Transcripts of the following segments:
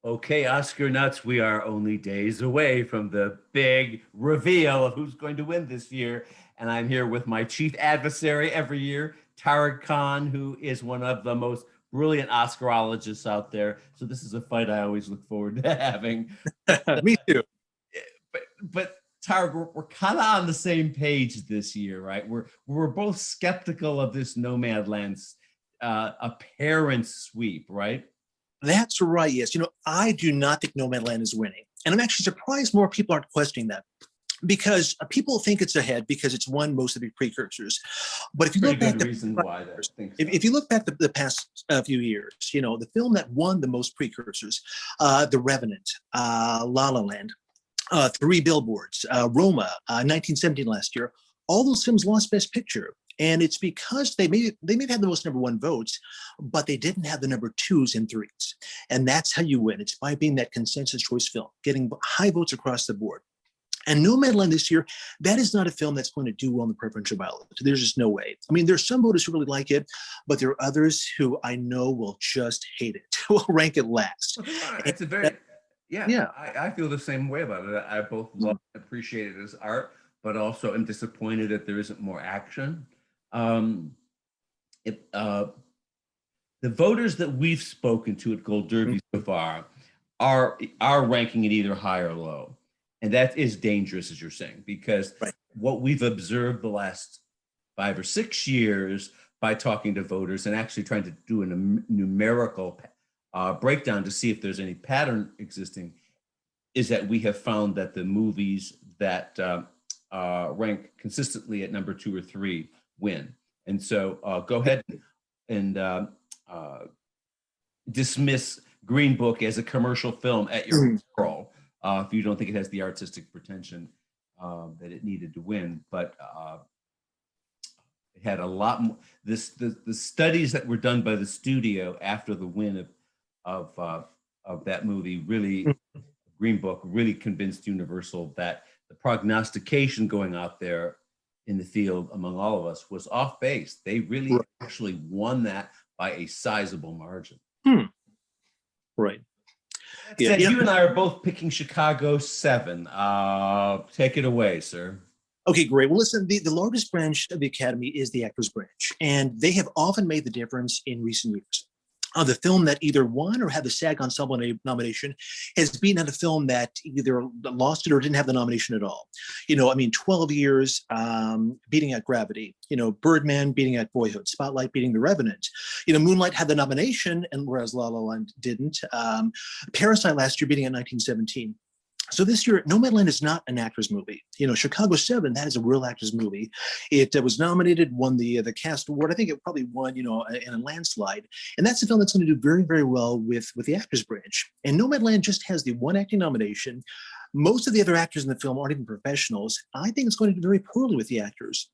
Okay, Oscar nuts, we are only days away from the big reveal of who's going to win this year. And I'm here with my chief adversary every year, Tariq Khan, who is one of the most brilliant Oscarologists out there. So this is a fight I always look forward to having. Me too. But Tariq, we're kind of on the same page this year, right? We're both skeptical of this Nomadland apparent sweep, right? That's right. Yes. I do not think Nomadland is winning. And I'm actually surprised more people aren't questioning that because people think it's ahead because it's won most of the precursors. But if you look back, reason why that think so. If you look back the past few years, the film that won the most precursors, The Revenant, La La Land, Three Billboards, Roma, 1917 last year, all those films lost Best Picture. And it's because they may have had the most number one votes, but they didn't have the number twos and threes. And that's how you win. It's by being that consensus choice film, getting high votes across the board. And Nomadland this year, that is not a film that's going to do well in the preferential ballot. There's just no way. I mean, there's some voters who really like it, but there are others who I know will just hate it, will rank it last. It's a very, yeah. I feel the same way about it. I both love and appreciate it as art, but also am disappointed that there isn't more action. The voters that we've spoken to at Gold Derby so far are ranking it either high or low. And that is dangerous, as you're saying, because what we've observed the last 5 or 6 years by talking to voters and actually trying to do a numerical breakdown to see if there's any pattern existing is that we have found that the movies that rank consistently at number 2 or 3 win. And so go ahead and dismiss Green Book as a commercial film at your scroll if you don't think it has the artistic pretension that it needed to win. But it had a lot more. The studies that were done by the studio after the win of that movie really, Green Book really convinced Universal that the prognostication going out there in the field among all of us was off base. They really actually won that by a sizable margin. Right. Yeah, you and I are both picking Chicago 7. Take it away, sir. Okay, great. Well, listen, the largest branch of the Academy is the Actors Branch, and they have often made the difference in recent years. The film that either won or had the SAG Ensemble nomination has been a film that either lost it or didn't have the nomination at all. 12 years beating out Gravity, Birdman beating out Boyhood, Spotlight beating The Revenant. Moonlight had the nomination, and whereas La La Land didn't. Parasite last year beating out 1917. So this year, Nomadland is not an actor's movie. Chicago 7, that is a real actor's movie. It was nominated, won the cast award. I think it probably won, in a landslide. And that's a film that's going to do very, very well with the actors branch. And Nomadland just has the one acting nomination. Most of the other actors in the film aren't even professionals. I think it's going to do very poorly with the actors.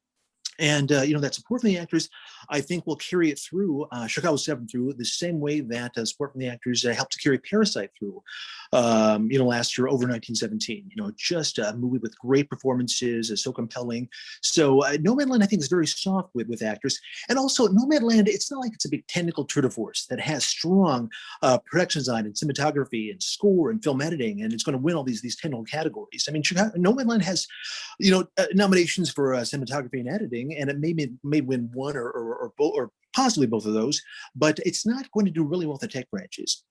And, that support from the actors, I think, will carry it through, Chicago 7 through the same way that support from the actors helped to carry Parasite through, last year over 1917. Just a movie with great performances, so compelling. So Nomadland, I think, is very soft with actors. And also, Nomadland, it's not like it's a big technical tour de force that has strong production design and cinematography and score and film editing, and it's going to win all these technical categories. I mean, Nomadland has, nominations for cinematography and editing, and it may win one or possibly both of those, but it's not going to do really well with the tech branches.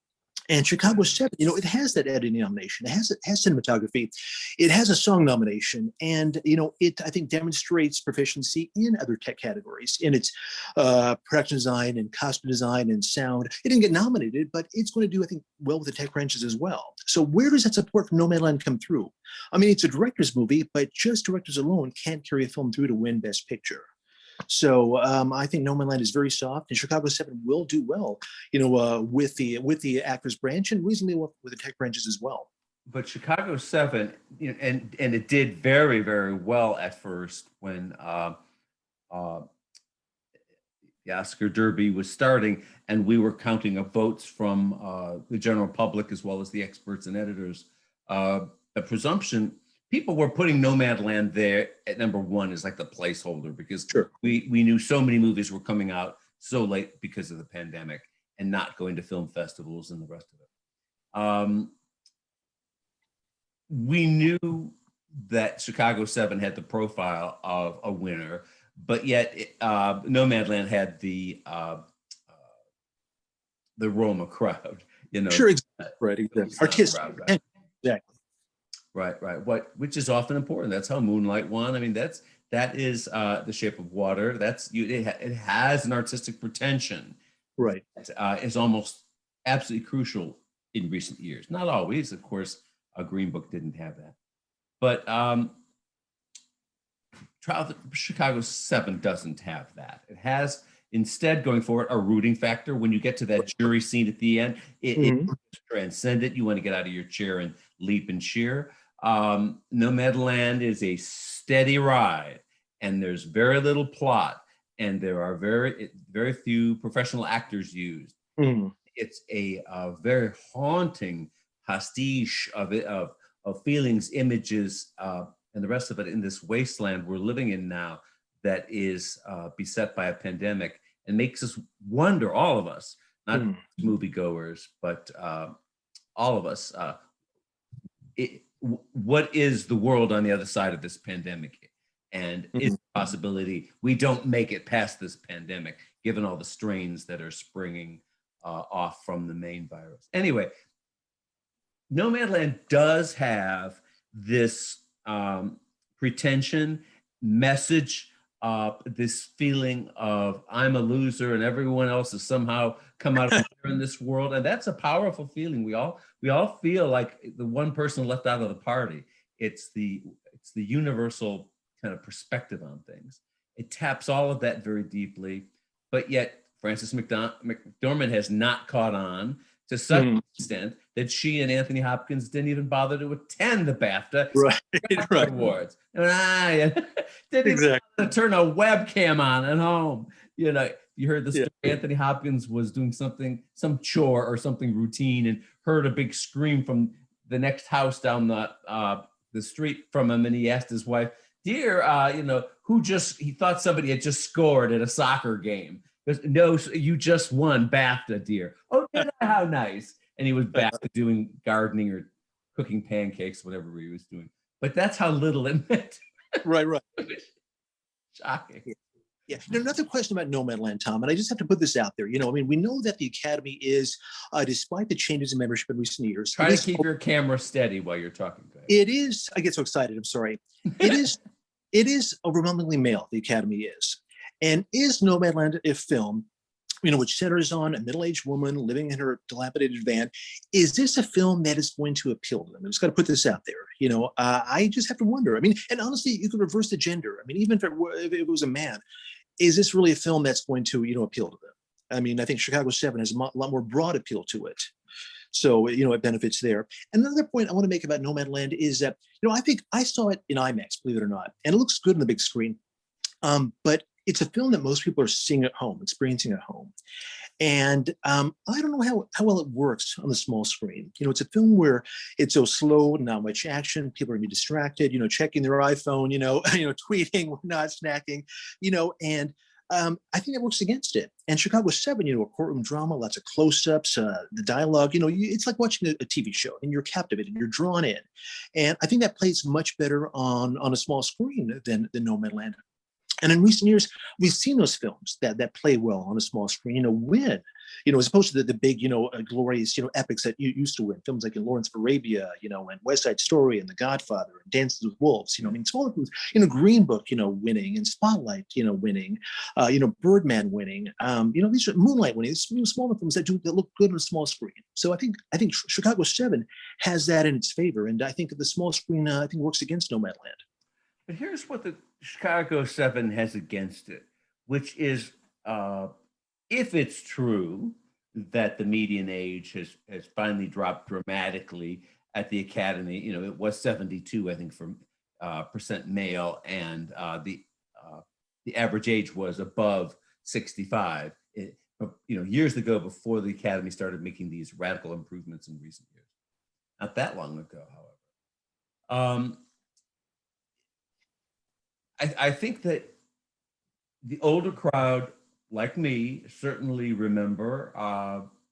And Chicago 7, it has that editing nomination. It has cinematography. It has a song nomination. And, it, I think, demonstrates proficiency in other tech categories, in its production design and costume design and sound. It didn't get nominated, but it's going to do, I think, well with the tech branches as well. So where does that support from Nomadland come through? I mean, it's a director's movie, but just directors alone can't carry a film through to win Best Picture. So I think Nomadland is very soft, and Chicago 7 will do well, with the actors branch and reasonably well with the tech branches as well. But Chicago 7, and it did very, very well at first when the Oscar Derby was starting, and we were counting up votes from the general public as well as the experts and editors. The presumption. People were putting Nomadland there at number 1 as like the placeholder because we knew so many movies were coming out so late because of the pandemic and not going to film festivals and the rest of it. We knew that Chicago 7 had the profile of a winner, but yet Nomadland had the Roma crowd, you know. Sure, exactly. Right, exactly. Artistic. Crowd, right? Exactly. Right. Which is often important. That's how Moonlight won. I mean, that is The Shape of Water. It has an artistic pretension. Right. Is almost absolutely crucial in recent years. Not always, of course. A Green Book didn't have that, but Chicago 7 doesn't have that. It has instead, going forward, a rooting factor. When you get to that jury scene at the end, it transcends it. You want to get out of your chair and leap and cheer. Nomadland is a steady ride, and there's very little plot, and there are very few professional actors used. It's a very haunting pastiche of feelings, images, and the rest of it in this wasteland we're living in now that is beset by a pandemic, and makes us wonder, all of us, not moviegoers, but all of us, what is the world on the other side of this pandemic? And is the possibility we don't make it past this pandemic, given all the strains that are springing off from the main virus. Anyway, Nomadland does have this pretension, message, this feeling of I'm a loser and everyone else has somehow come out of in this world, and that's a powerful feeling. We all feel like the one person left out of the party. It's the universal kind of perspective on things. It taps all of that very deeply, but yet Frances McDormand has not caught on to such an extent that she and Anthony Hopkins didn't even bother to attend the BAFTA Awards. Didn't even bother to turn a webcam on at home. You know, you heard the story. Anthony Hopkins was doing some chore or something routine, and heard a big scream from the next house down the street from him, and he asked his wife, "Dear, he thought somebody had just scored at a soccer game." Goes, "No, you just won BAFTA, dear." "Oh, did I? How nice." And he was back to doing gardening or cooking pancakes, whatever he was doing. But that's how little it meant. Right. Shocking. Yeah. Another question about Nomadland, Tom, and I just have to put this out there. We know that the Academy is, despite the changes in membership in recent years, try to keep your camera steady while you're talking. It is. I get so excited. I'm sorry. It is overwhelmingly male. The Academy is, and is Nomadland a film, which centers on a middle-aged woman living in her dilapidated van? Is this a film that is going to appeal to them? I'm just going to put this out there. I just have to wonder. I mean, and honestly, you could reverse the gender. I mean, even if it was a man, is this really a film that's going to, appeal to them? I mean, I think Chicago 7 has a lot more broad appeal to it. So, it benefits there. Another point I want to make about Nomadland is that, I think I saw it in IMAX, believe it or not, and it looks good on the big screen. But it's a film that most people are seeing at home, experiencing at home. And I don't know how well it works on the small screen. It's a film where it's so slow, not much action. People are going to be distracted, checking their iPhone, tweeting, not snacking, and I think that works against it. And Chicago 7, a courtroom drama, lots of close-ups, the dialogue, it's like watching a TV show, and you're captivated, you're drawn in. And I think that plays much better on a small screen than Nomadland. And in recent years, we've seen those films that play well on a small screen, win, as opposed to the big, glorious, epics that you used to win. Films like Lawrence of Arabia, and West Side Story and The Godfather and Dances with Wolves, smaller films, Green Book, winning, and Spotlight, winning, Birdman winning, these are Moonlight winning, smaller films that look good on a small screen. So I think Chicago 7 has that in its favor. And I think that the small screen, works against Nomadland. But here's what the Chicago 7 has against it, which is if it's true that the median age has finally dropped dramatically at the Academy, it was 72, I think, for percent male, and the average age was above 65. Years ago, before the Academy started making these radical improvements in recent years. Not that long ago, however. I think that the older crowd, like me, certainly remember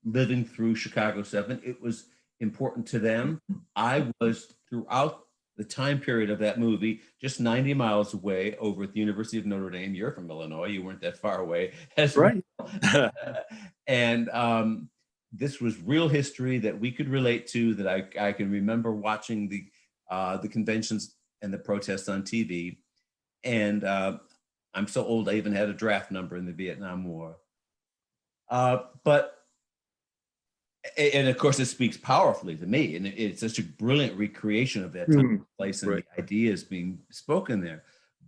living through Chicago 7. It was important to them. I was throughout the time period of that movie, just 90 miles away over at the University of Notre Dame. You're from Illinois. You weren't that far away as Right. well. And this was real history that we could relate to, that I can remember watching the conventions and the protests on TV. And I'm so old, I even had a draft number in the Vietnam War. And of course, it speaks powerfully to me. And it's such a brilliant recreation of that time and place and right. the ideas being spoken there.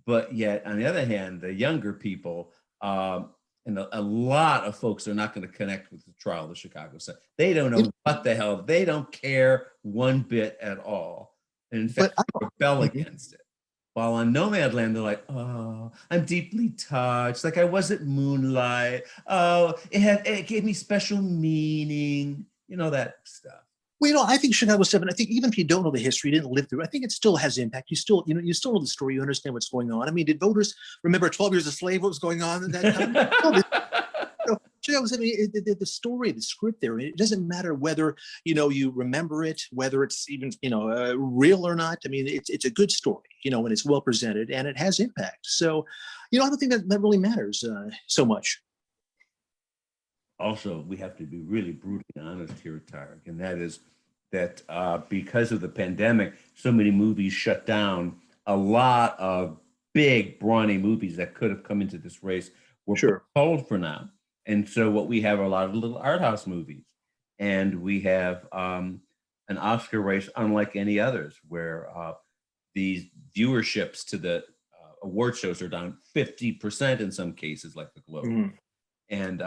But yet, on the other hand, the younger people, and a lot of folks are not going to connect with the trial of the Chicago 7. They don't know what the hell. They don't care one bit at all. And in fact, they rebel against it. While on Nomadland, they're like, oh, I'm deeply touched. Like I was at Moonlight. Oh, it gave me special meaning. You know, that stuff. Well, I think Chicago 7, I think even if you don't know the history, you didn't live through it, I think it still has impact. You still know the story, you understand what's going on. I mean, did voters remember 12 Years a Slave, what was going on at that time? Chicago 7, the story, the script there, it doesn't matter whether, you remember it, whether it's even, real or not. I mean, it's a good story, and it's well presented and it has impact. So, I don't think that really matters so much. Also, we have to be really brutally honest here, Tariq, and that is that because of the pandemic, so many movies shut down. A lot of big, brawny movies that could have come into this race were pulled for now. And so what we have are a lot of little art house movies. And we have an Oscar race unlike any others, where these viewerships to the award shows are down 50% in some cases, like the Globe. And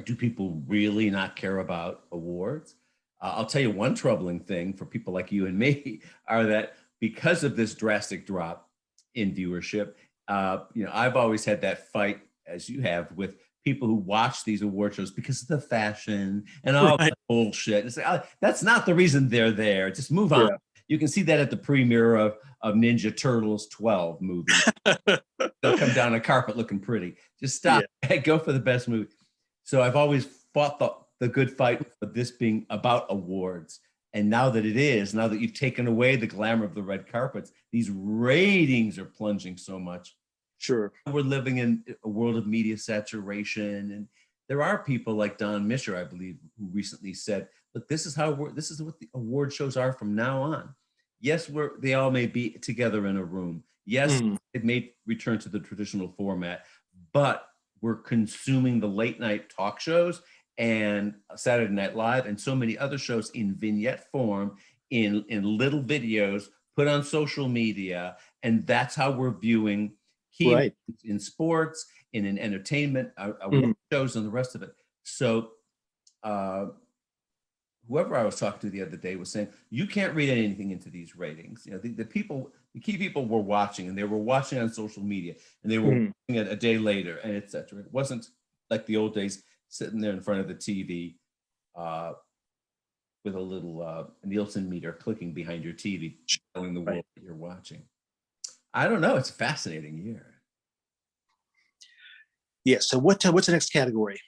do people really not care about awards? I'll tell you one troubling thing for people like you and me are that because of this drastic drop in viewership, I've always had that fight, as you have, with people who watch these award shows because of the fashion and all the bullshit. It's like, that's not the reason they're there. Just move on. Yeah. You can see that at the premiere of Ninja Turtles 12 movie. They'll come down a carpet looking pretty. Just stop. Yeah. Go for the best movie. So I've always fought the good fight for this being about awards. And now that you've taken away the glamour of the red carpets, these ratings are plunging so much. Sure. We're living in a world of media saturation. And there are people like Don Mischer, I believe, who recently said, look, this is what the award shows are from now on. Yes, they all may be together in a room. Yes, it may return to the traditional format, but we're consuming the late night talk shows and Saturday Night Live and so many other shows in vignette form, in little videos put on social media. And that's how we're viewing key in sports, in entertainment, shows and the rest of it. So whoever I was talking to the other day was saying, you can't read anything into these ratings. The key people were watching, and they were watching on social media, and they were watching it a day later, and etc. It wasn't like the old days sitting there in front of the TV with a little Nielsen meter clicking behind your TV, telling the world that you're watching. I don't know. It's a fascinating year. Yeah. So what's the next category?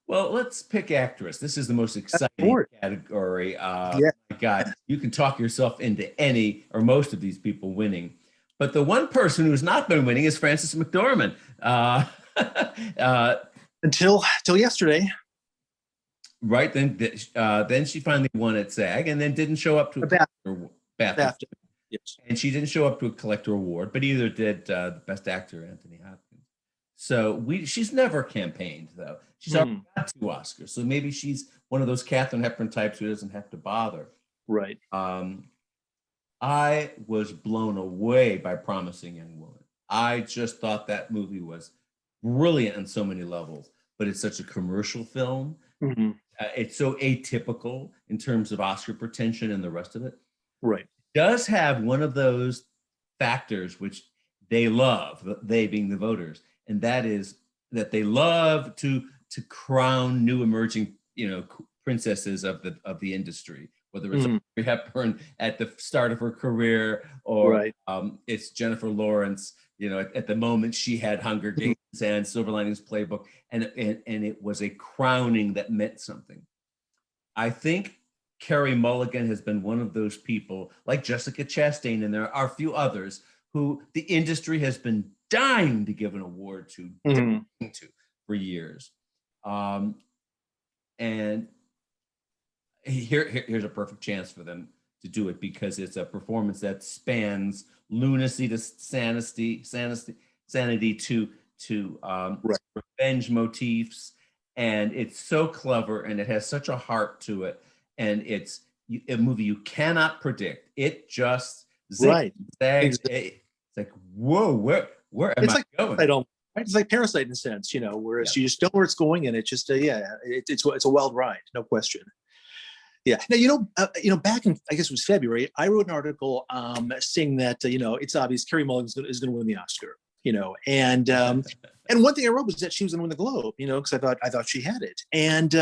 Well, let's pick actress. This is the most exciting category. My God, you can talk yourself into any or most of these people winning. But the one person who's not been winning is Frances McDormand. Until yesterday. Right. Then she finally won at SAG and then didn't show up to BAFTA. Yes. And she didn't show up to a collector award, but either did the Best Actor, Anthony Hopkins. So she's never campaigned, though. She's already got 2 Oscars. So maybe she's one of those Katharine Hepburn types who doesn't have to bother. Right. I was blown away by Promising Young Woman. I just thought that movie was brilliant on so many levels, but it's such a commercial film. It's so atypical in terms of Oscar pretension and the rest of it. Right. It does have one of those factors which they love, they being the voters, and that is that they love to crown new emerging, princesses of the industry, whether it's Audrey Hepburn at the start of her career or it's Jennifer Lawrence. At the moment she had Hunger Games and Silver Linings Playbook, and it was a crowning that meant something. I think Carey Mulligan has been one of those people, like Jessica Chastain, and there are a few others who the industry has been dying to give an award to, for years. And here's a perfect chance for them to do it, because it's a performance that spans lunacy to sanity to revenge motifs, and it's so clever, and it has such a heart to it, and it's a movie you cannot predict. It just zags. It's like, whoa, where am I going? It's like Parasite in a sense, whereas you just know where it's going, and it just it's a wild ride, no question. Yeah. Now, back in, I guess it was February, I wrote an article saying that, it's obvious Carey Mulligan is going to win the Oscar, and one thing I wrote was that she was going to win the Globe, because I thought she had it. And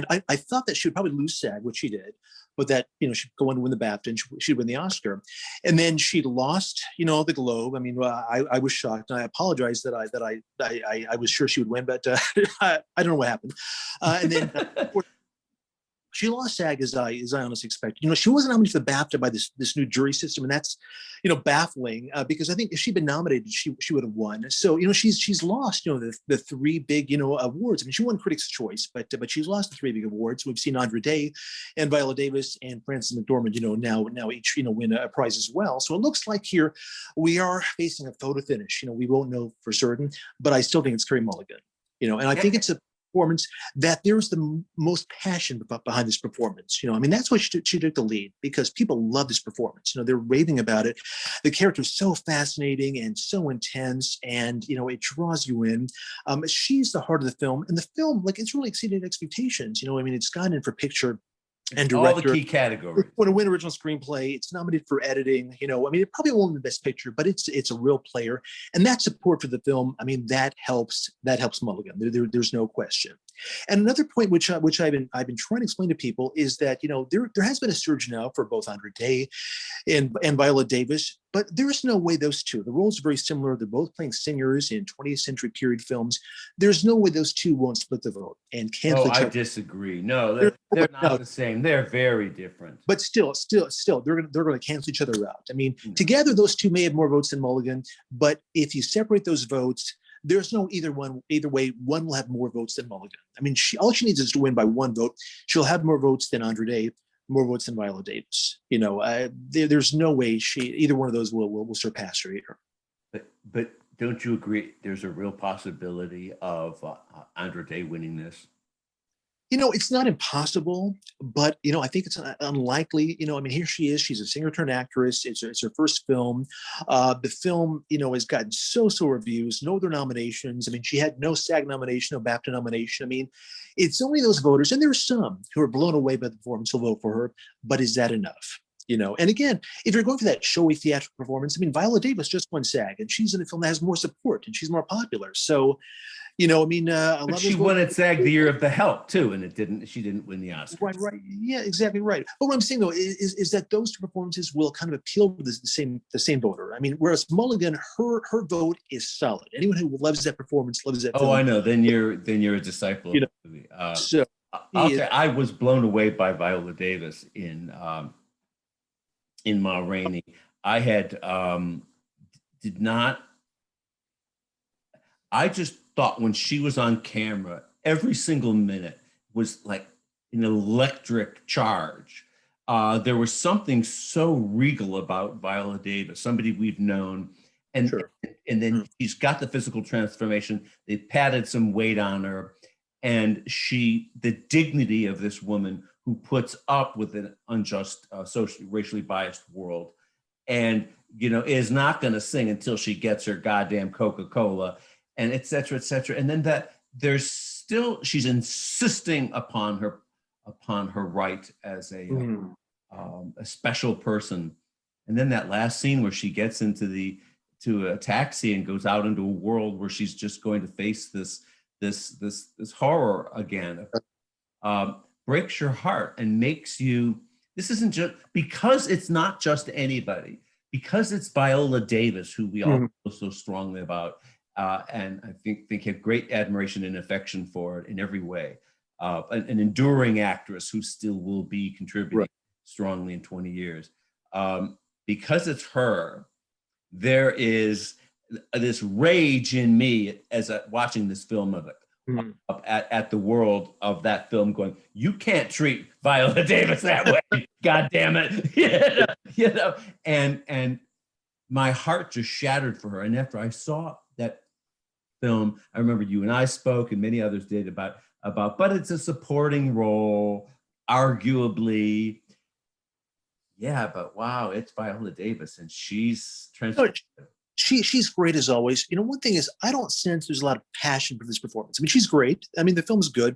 I thought that she would probably lose SAG, which she did, but that, she'd go on to win the BAFTA and she'd win the Oscar. And then she lost, the Globe. I mean, I was shocked, and I apologize that I was sure she would win, but I don't know what happened. And then she lost SAG as I honestly expected. She wasn't nominated for the BAFTA by this new jury system, and that's baffling, because I think if she'd been nominated, she would have won. So she's lost the three big awards. I mean, she won Critics' Choice, but she's lost the three big awards. We've seen Andra Day and Viola Davis and Frances McDormand now each win a prize as well. So it looks like here we are facing a photo finish. We won't know for certain, but I still think it's Carey Mulligan. And I think it's a performance that there's the most passion behind this performance. I mean, that's why she took the lead, because people love this performance. They're raving about it. The character is so fascinating and so intense, and it draws you in. She's the heart of the film, and the film, it's really exceeded expectations. I mean, it's gotten in for picture and director, all the key categories. When a win original screenplay, it's nominated for editing. I mean, it probably won't win the best picture, but it's a real player, and that support for the film, I mean, that helps Mulligan. There's no question. And another point which I've been trying to explain to people is that there has been a surge now for both Andra Day and Viola Davis, but there's no way those two, the roles are very similar. They're both playing singers in 20th century period films. There's no way those two won't split the vote and cancel. I disagree. No, they're not the same. They're very different. But still, they're going to cancel each other out. I mean, together those two may have more votes than Mulligan, but if you separate those votes, there's no either way, one will have more votes than Mulligan. I mean, all she needs is to win by one vote. She'll have more votes than Andra Day, more votes than Viola Davis. There's no way either one of those will surpass her either. But don't you agree? There's a real possibility of Andra Day winning this. It's not impossible, but I think it's unlikely. I mean, here she is. She's a singer turned actress. It's her first film. The film, has gotten so reviews, no other nominations. I mean, she had no SAG nomination, no BAFTA nomination. I mean, it's only those voters, and there's some who are blown away by the performance who'll vote for her. But is that enough? And again, if you're going for that showy theatrical performance, I mean, Viola Davis just won SAG, and she's in a film that has more support and she's more popular. So, I mean, but she won at SAG the year of The Help too, and she didn't win the Oscar. Right. Yeah, exactly right. But what I'm saying though is that those two performances will kind of appeal to the same voter. I mean, whereas Mulligan, her vote is solid. Anyone who loves that performance loves that. Oh, I know. Then you're a disciple of the movie. I'll say I was blown away by Viola Davis in Ma Rainey. I just thought when she was on camera, every single minute was like an electric charge. There was something so regal about Viola Davis, somebody we've known. And then she's got the physical transformation. They patted some weight on her. And the dignity of this woman who puts up with an unjust, socially, racially biased world, and is not going to sing until she gets her goddamn Coca-Cola, and et cetera, et cetera. And then she's insisting upon her right as a special person. And then that last scene where she gets into a taxi and goes out into a world where she's just going to face this horror again, breaks your heart and makes you. This isn't just because it's not just anybody, because it's Viola Davis, who we all feel so strongly about, and I think have great admiration and affection for it in every way. an enduring actress who still will be contributing strongly in 20 years. Because it's her, there is this rage in me as watching this film of it, at the world of that film, going, you can't treat Viola Davis that way. God damn it. you know, and my heart just shattered for her. And after I saw that film, I remember you and I spoke, and many others did, about, but it's a supporting role, arguably. Yeah, but wow, it's Viola Davis, and she's transformed. She's great as always. You know, one thing is, I don't sense there's a lot of passion for this performance. I mean, she's great. I mean, the film's good,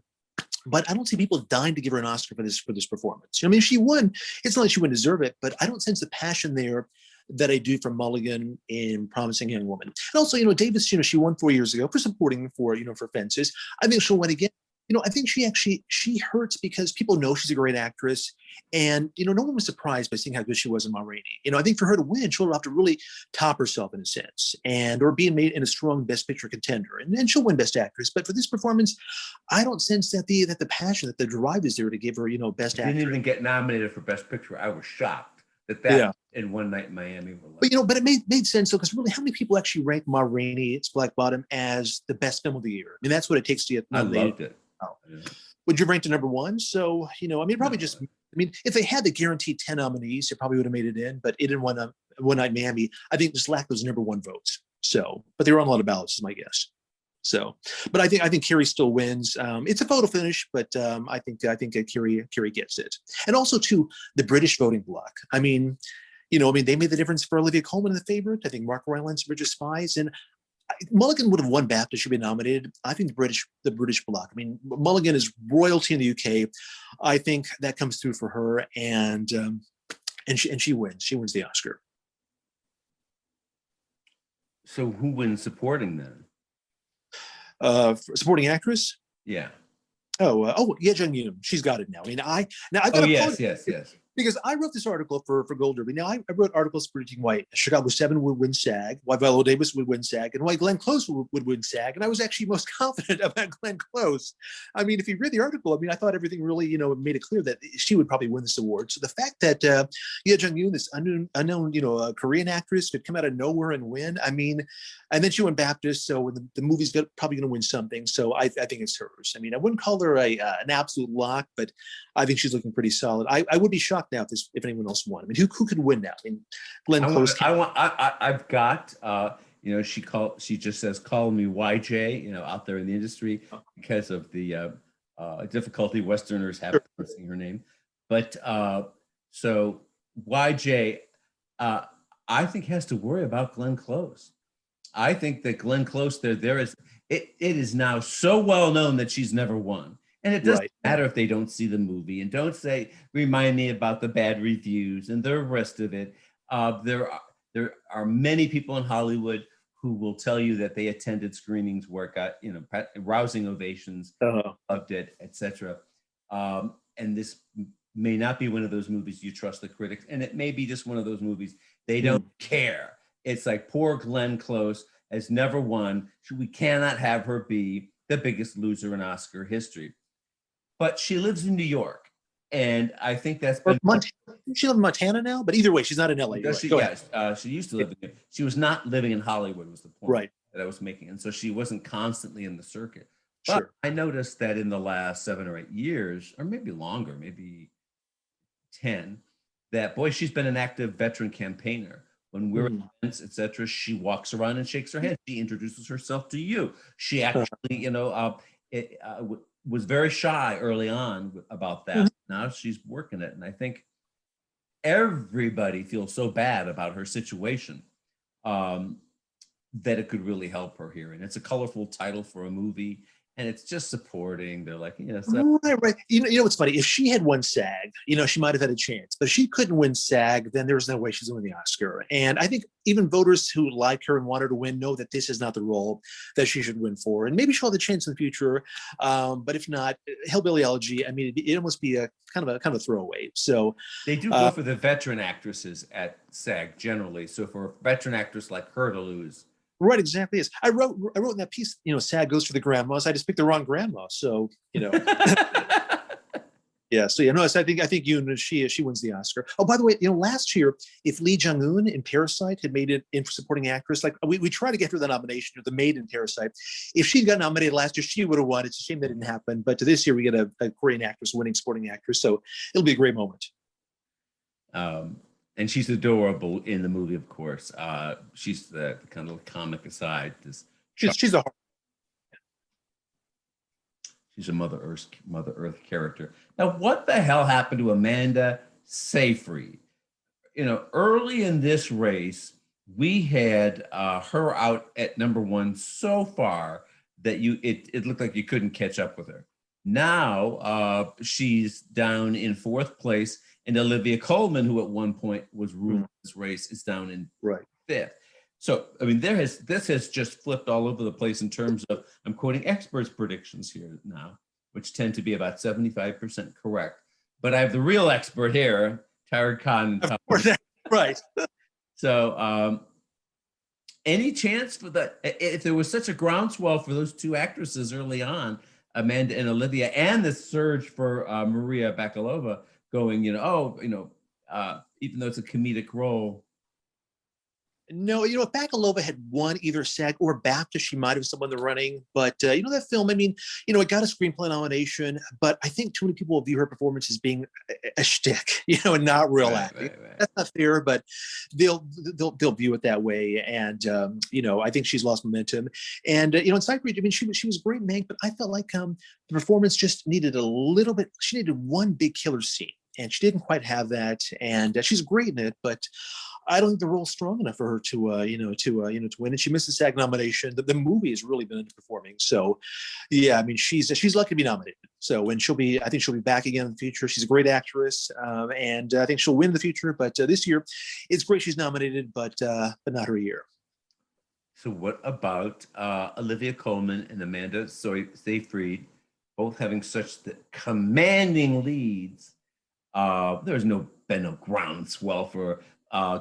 but I don't see people dying to give her an Oscar for this performance. I mean, if she won, it's not like she wouldn't deserve it, but I don't sense the passion there that I do from Mulligan in Promising Young Woman. And also, you know, Davis, she won 4 years ago for supporting for Fences. I think she'll win again. You know, I think she hurts because people know she's a great actress, and no one was surprised by seeing how good she was in Ma Rainey. You know, I think for her to win, she'll have to really top herself in a sense, or being made in a strong Best Picture contender, and then she'll win Best Actress. But for this performance, I don't sense that the passion, that the drive is there to give her Best Actress. Didn't even get nominated for Best Picture. I was shocked that in One Night in Miami. But it made sense though, because really, how many people actually rank Ma Rainey, It's Black Bottom, as the best film of the year? I mean, that's what it takes to get nominated. I loved it. Would you rank to number one? So, I mean, probably just, if they had the guaranteed 10 nominees, it probably would have made it in, but it didn't win One Night in Miami. I think just lacked those number one votes. So, but they were on a lot of ballots, is my guess. So, but I think Carey still wins. It's a photo finish, but I think Carey gets it. And also too, the British voting bloc. I mean, they made the difference for Olivia Coleman in The Favorite. I think Mark Rylance, Bridge of Spies, and Mulligan would have won BAFTA, should be nominated. I think the British bloc. I mean, Mulligan is royalty in the UK. I think that comes through for her, and she wins. She wins the Oscar. So who wins supporting then? Supporting actress? Yeah. Ye Jung-yoon. She's got it now. I mean, I've got yes. Because I wrote this article for Gold Derby. Now, I wrote articles predicting why Chicago 7 would win SAG, why Viola Davis would win SAG, and why Glenn Close would win SAG. And I was actually most confident about Glenn Close. I mean, if you read the article, I thought everything really, made it clear that she would probably win this award. So the fact that Ye Jung-yoon, this unknown Korean actress, could come out of nowhere and win, I mean, and then she won BAFTA, so the movie's probably going to win something. So I think it's hers. I mean, I wouldn't call her an absolute lock, but I think she's looking pretty solid. I would be shocked now if anyone else won. I mean, who could win now? I mean, Glenn Close. I've got she just says, call me YJ, out there in the industry, because of the difficulty Westerners have pronouncing her name. But so YJ, I think has to worry about Glenn Close. I think that Glenn Close, it is now so well known that she's never won. And it doesn't matter if they don't see the movie and don't remind me about the bad reviews and the rest of it. There are many people in Hollywood who will tell you that they attended screenings where it got, rousing ovations, loved it, etc. And this may not be one of those movies you trust the critics, and it may be just one of those movies they don't care. It's like, poor Glenn Close has never won. We cannot have her be the biggest loser in Oscar history. But she lives in New York, and I think that's been. She lives in Montana now, but either way, she's not in LA. She used to live in. She was not living in Hollywood, was the point that I was making, and so she wasn't constantly in the circuit. But I noticed that in the last 7 or 8 years, or maybe longer, maybe 10, that she's been an active veteran campaigner. When we're at events, etc., she walks around and shakes her hand. She introduces herself to you. She actually, was very shy early on about that. Now she's working it. And I think everybody feels so bad about her situation that it could really help her here. And it's a colorful title for a movie. And it's just supporting. They're like, right. What's funny? If she had won SAG, she might have had a chance. But if she couldn't win SAG, then there's no way she's going to win the Oscar. And I think even voters who like her and want her to win know that this is not the role that she should win for. And maybe she'll have the chance in the future. But if not, Hillbilly Elegy, I mean, it must be a kind of a throwaway. So they do go for the veteran actresses at SAG generally. So for a veteran actress like her to lose, Right, exactly. Yes, I wrote in that piece. SAG goes for the grandmas. I just picked the wrong grandma. So yeah. So no. So I think she wins the Oscar. Oh, by the way, last year, if Lee Jung-eun in Parasite had made it in for supporting actress, like we tried to get her the nomination, or the maid in Parasite. If she got nominated last year, she would have won. It's a shame that didn't happen. But this year, we get a Korean actress winning supporting actress. So it'll be a great moment. And she's adorable in the movie, of course. She's the kind of comic aside. She's a She's a Mother Earth character. Now, what the hell happened to Amanda Seyfried? Early in this race, we had her out at number one so far that it looked like you couldn't catch up with her. Now she's down in fourth place, and Olivia Coleman, who at one point was ruling this race, is down in fifth. So, I mean, this has just flipped all over the place in terms of, I'm quoting experts' predictions here now, which tend to be about 75% correct. But I have the real expert here, Tariq Khan. Of course, right. So, any chance for that? If there was such a groundswell for those two actresses early on, Amanda and Olivia, and the surge for Maria Bakalova going, even though it's a comedic role. No, if Bakalova had won either SAG or BAFTA, she might have won the running. But that film, I mean, it got a screenplay nomination, but I think too many people view her performance as being a shtick, and not real acting. Right. That's not fair, but they'll view it that way. And I think she's lost momentum. And in Seyfried, I mean, she was great in Mank, but I felt like the performance just needed a little bit. She needed one big killer scene, and she didn't quite have that. And she's great in it, but I don't think the role's strong enough for her to win. And she missed the SAG nomination. The movie has really been underperforming. So, yeah, I mean, she's lucky to be nominated. So, and I think she'll be back again in the future. She's a great actress, and I think she'll win in the future. But this year, it's great she's nominated, but not her year. So, what about Olivia Coleman and Amanda Seyfried, both having such commanding leads? There's been no groundswell for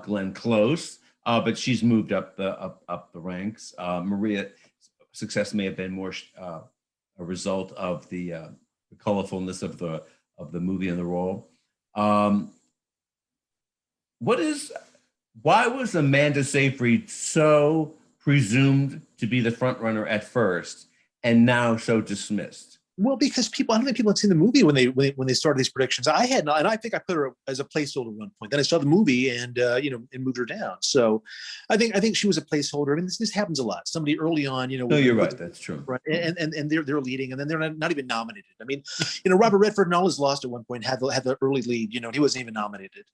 Glenn Close, but she's moved up the ranks. Maria's success may have been more a result of the colorfulness of the movie and the role. Why was Amanda Seyfried so presumed to be the front runner at first and now so dismissed? Well, because I don't think people had seen the movie when they started these predictions. I had not, and I think I put her as a placeholder at one point. Then I saw the movie and and moved her down. So I think she was a placeholder. I mean, this happens a lot. Somebody early on, No, you're right. That's true. Right, and they're leading, and then they're not even nominated. I mean, Robert Redford and all his lost at one point had the early lead. He wasn't even nominated.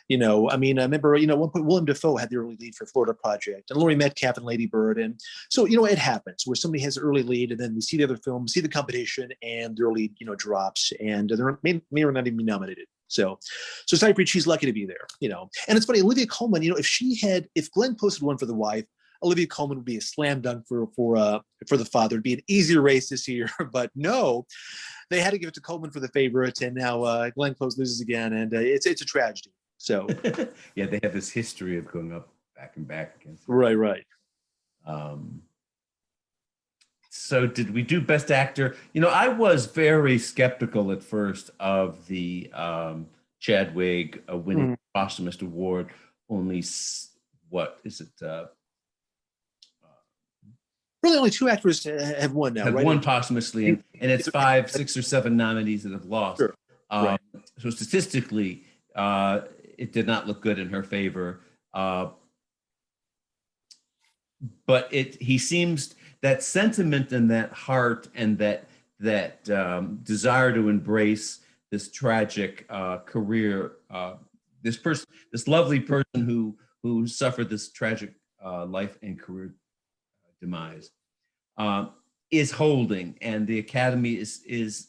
I mean, I remember at one point Willem Dafoe had the early lead for Florida Project, and Laurie Metcalf and Lady Bird, and so it happens where somebody has an early lead, and then we see the other film, see the competition, and their lead drops, and they may or not even be nominated. So Seyfried, she's lucky to be there. And it's funny, Olivia Coleman. If Glenn Close had won for The Wife, Olivia Coleman would be a slam dunk for The Father. It'd be an easier race this year, but no, they had to give it to Coleman for The Favorite, and now Glenn Close loses again, and it's a tragedy. So yeah, they have this history of going up back and back against. Right. So did we do Best Actor? I was very skeptical at first of the Chadwick winning posthumous award. Only what is it? Really, only two actors have won now. Have right? won posthumously, and it's 5, 6, or 7 nominees that have lost. Sure. Right. So statistically, it did not look good in her favor. But he seems, that sentiment and that heart and that desire to embrace this tragic career, this lovely person who suffered this tragic life and career demise, is holding, and the Academy is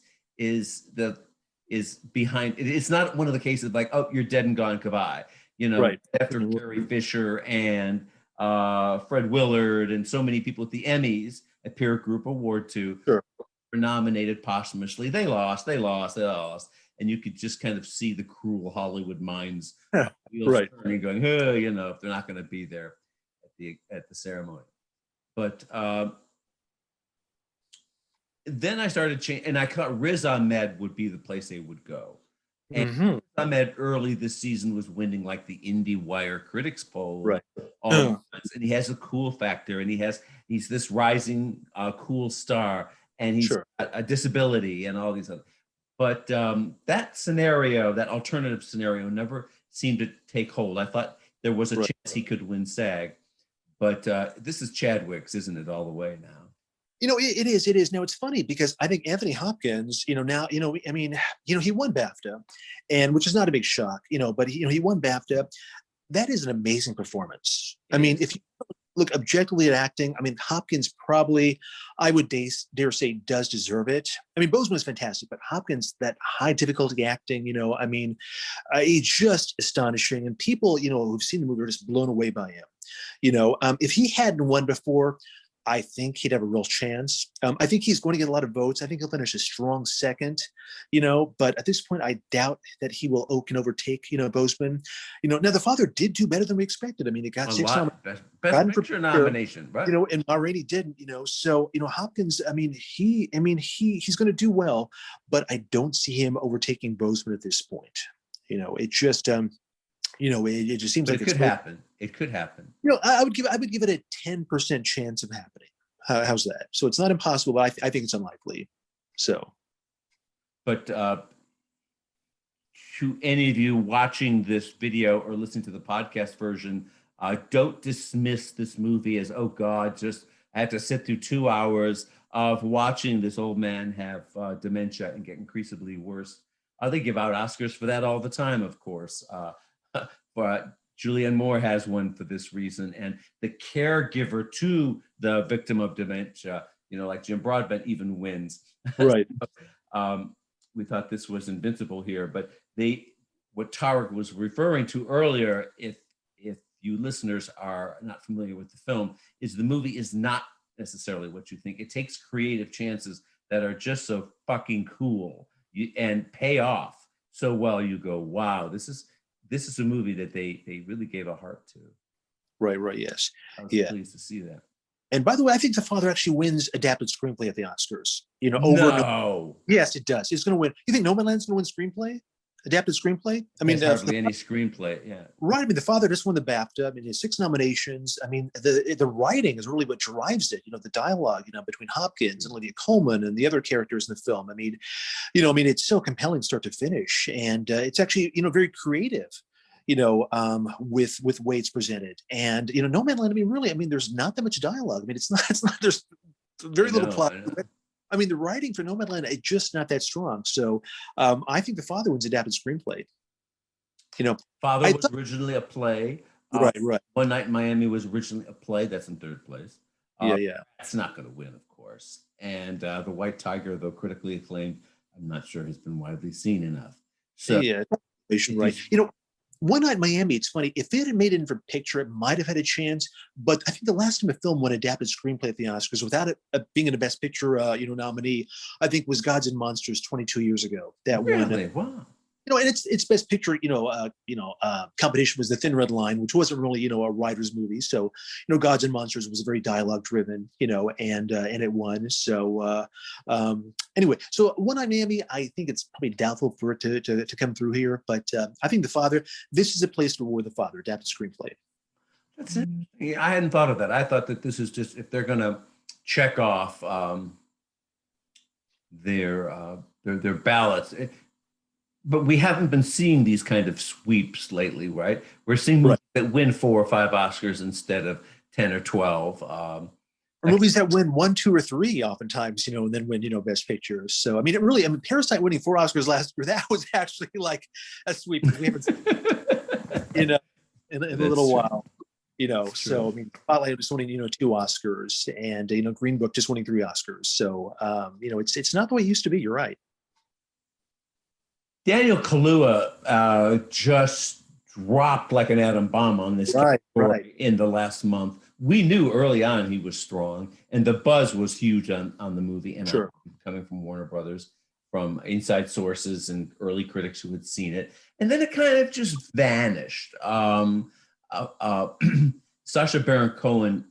behind. It's not one of the cases like, oh, you're dead and gone, goodbye. Right. After Carey Fisher and Fred Willard and so many people at the Emmys, at Peer Group Award 2, sure, were nominated posthumously. They lost, and you could just kind of see the cruel Hollywood minds right, turning, going, oh, if they're not going to be there at the ceremony. But then I started changing, and I thought Riz Ahmed would be the place they would go. And Riz Ahmed early this season was winning like the IndieWire Critics Poll, Right. and he has a cool factor, and he's this rising cool star, and he's Sure. got a disability and all these other. But that scenario, that alternative scenario, never seemed to take hold. I thought there was a chance he could win SAG, but this is Chadwick's, isn't it, all the way now? You know, it is. Now, it's funny because I think Anthony Hopkins, you know, now, you know, I mean, you know, he won BAFTA, and which is not a big shock, you know, but he won BAFTA. That is an amazing performance. I mean, if you look objectively at acting, I mean, Hopkins probably, I would dare say, does deserve it. I mean, Boseman is fantastic, but Hopkins, that high difficulty acting, you know, I mean, he's just astonishing. And people, you know, who've seen the movie are just blown away by him. You know, if he hadn't won before, I think he'd have a real chance. I think he's going to get a lot of votes. I think he'll finish a strong second, you know, but at this point, I doubt that he can overtake, you know, Boseman. You know, now the father did do better than we expected. I mean, he got A 6 lot. Best picture nomination, right? You know, and Ma Rainey didn't, you know, so, you know, Hopkins, he's going to do well, but I don't see him overtaking Boseman at this point. You know, it just, you know, it just seems but like it could happen. It could happen. You know, I would give it a 10% chance of happening. How's that? So it's not impossible, but I think it's unlikely. So, but to any of you watching this video or listening to the podcast version, don't dismiss this movie as, oh God, just I have to sit through 2 hours of watching this old man have dementia and get increasingly worse. They give out Oscars for that all the time, of course. But Julianne Moore has one for this reason, and the caregiver to the victim of dementia, you know, like Jim Broadbent, even wins. right. We thought this was invincible here, but what Tariq was referring to earlier, if you listeners are not familiar with the film, is the movie is not necessarily what you think. It takes creative chances that are just so fucking cool and pay off so well. You go, wow, this is a movie that they really gave a heart to. Right, yes. I was Yeah. pleased to see that. And by the way, I think The Father actually wins adapted screenplay at the Oscars. You know, No. Yes, it does. It's going to win. You think Nomadland's going to win screenplay? Adapted screenplay? I mean, hardly any screenplay. Yeah. Right. I mean, The Father just won the BAFTA. I mean, he has 6 nominations. I mean, the writing is really what drives it. You know, the dialogue, you know, between Hopkins and Olivia Coleman and the other characters in the film. I mean, you know, it's so compelling start to finish, and it's actually, you know, very creative. You know, with the way it's presented, and you know, Nomadland. I mean, really, I mean, there's not that much dialogue. I mean, it's not. There's very little plot. I mean, the writing for Nomadland is just not that strong. So, I think The Father wins adapted screenplay. You know, Father was originally a play. Right. One Night in Miami was originally a play. That's in 3rd place. Yeah. That's not going to win, of course. And The White Tiger, though critically acclaimed, I'm not sure has been widely seen enough. So yeah, right. You know, One Night in Miami, it's funny. If it had made it in for picture, it might have had a chance. But I think the last time a film won adapted screenplay at the Oscars without it being in a Best Picture, you know, nominee, I think was Gods and Monsters 22 years ago. That really? won. Wow. You know, and its Best Picture, competition was The Thin Red Line, which wasn't really, you know, a writer's movie. So, you know, Gods and Monsters was very dialogue driven, you know, and it won. So anyway, so One Night in Miami, I think it's probably doubtful for it to come through here, but I think The Father, this is a place to reward The Father, adapted screenplay. That's it. I hadn't thought of that. I thought that this is just, if they're going to check off their ballots. But we haven't been seeing these kind of sweeps lately, right? We're seeing movies that win 4 or 5 Oscars instead of 10 or 12. Or movies that win 1, 2, or 3 oftentimes, you know, and then win, you know, Best Picture. So, I mean, Parasite winning 4 Oscars last year, that was actually like a sweep. We haven't seen, you know, in a little while. You know, so I mean, Spotlight was winning, you know, 2 Oscars, and you know, Green Book just winning 3 Oscars. So, you know, it's not the way it used to be. You're right. Daniel Kaluuya just dropped like an atom bomb on this category in the last month. We knew early on he was strong, and the buzz was huge on the movie, and coming from Warner Brothers, from inside sources and early critics who had seen it, and then it kind of just vanished. Sasha Baron Cohen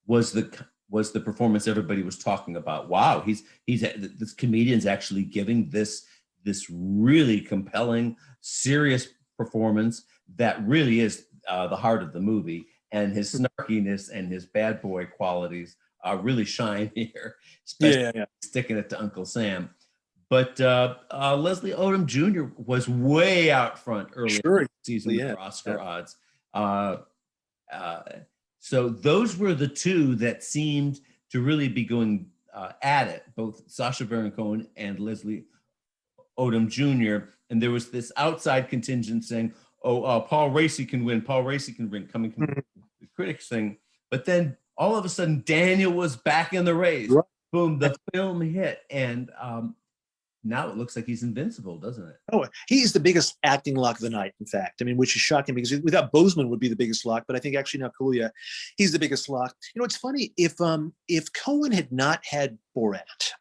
was the performance everybody was talking about. Wow, this comedian's actually giving this really compelling, serious performance that really is the heart of the movie, and his snarkiness and his bad boy qualities really shine here, especially sticking it to Uncle Sam. But Leslie Odom Jr. was way out front early in the season with their Oscar odds. So those were the two that seemed to really be going at it, both Sasha Baron Cohen and Leslie Odom Jr. And there was this outside contingent saying, "Oh, Paul Raci can win. Paul Raci can win," coming from the critics thing. But then all of a sudden, Daniel was back in the race. Right. Boom, the film hit, and now it looks like he's invincible, doesn't it? Oh, he's the biggest acting lock of the night, in fact. I mean, which is shocking because we thought Boseman would be the biggest lock, but I think actually now Kaluuya, he's the biggest lock. You know, it's funny, if Cohen had not had Borat,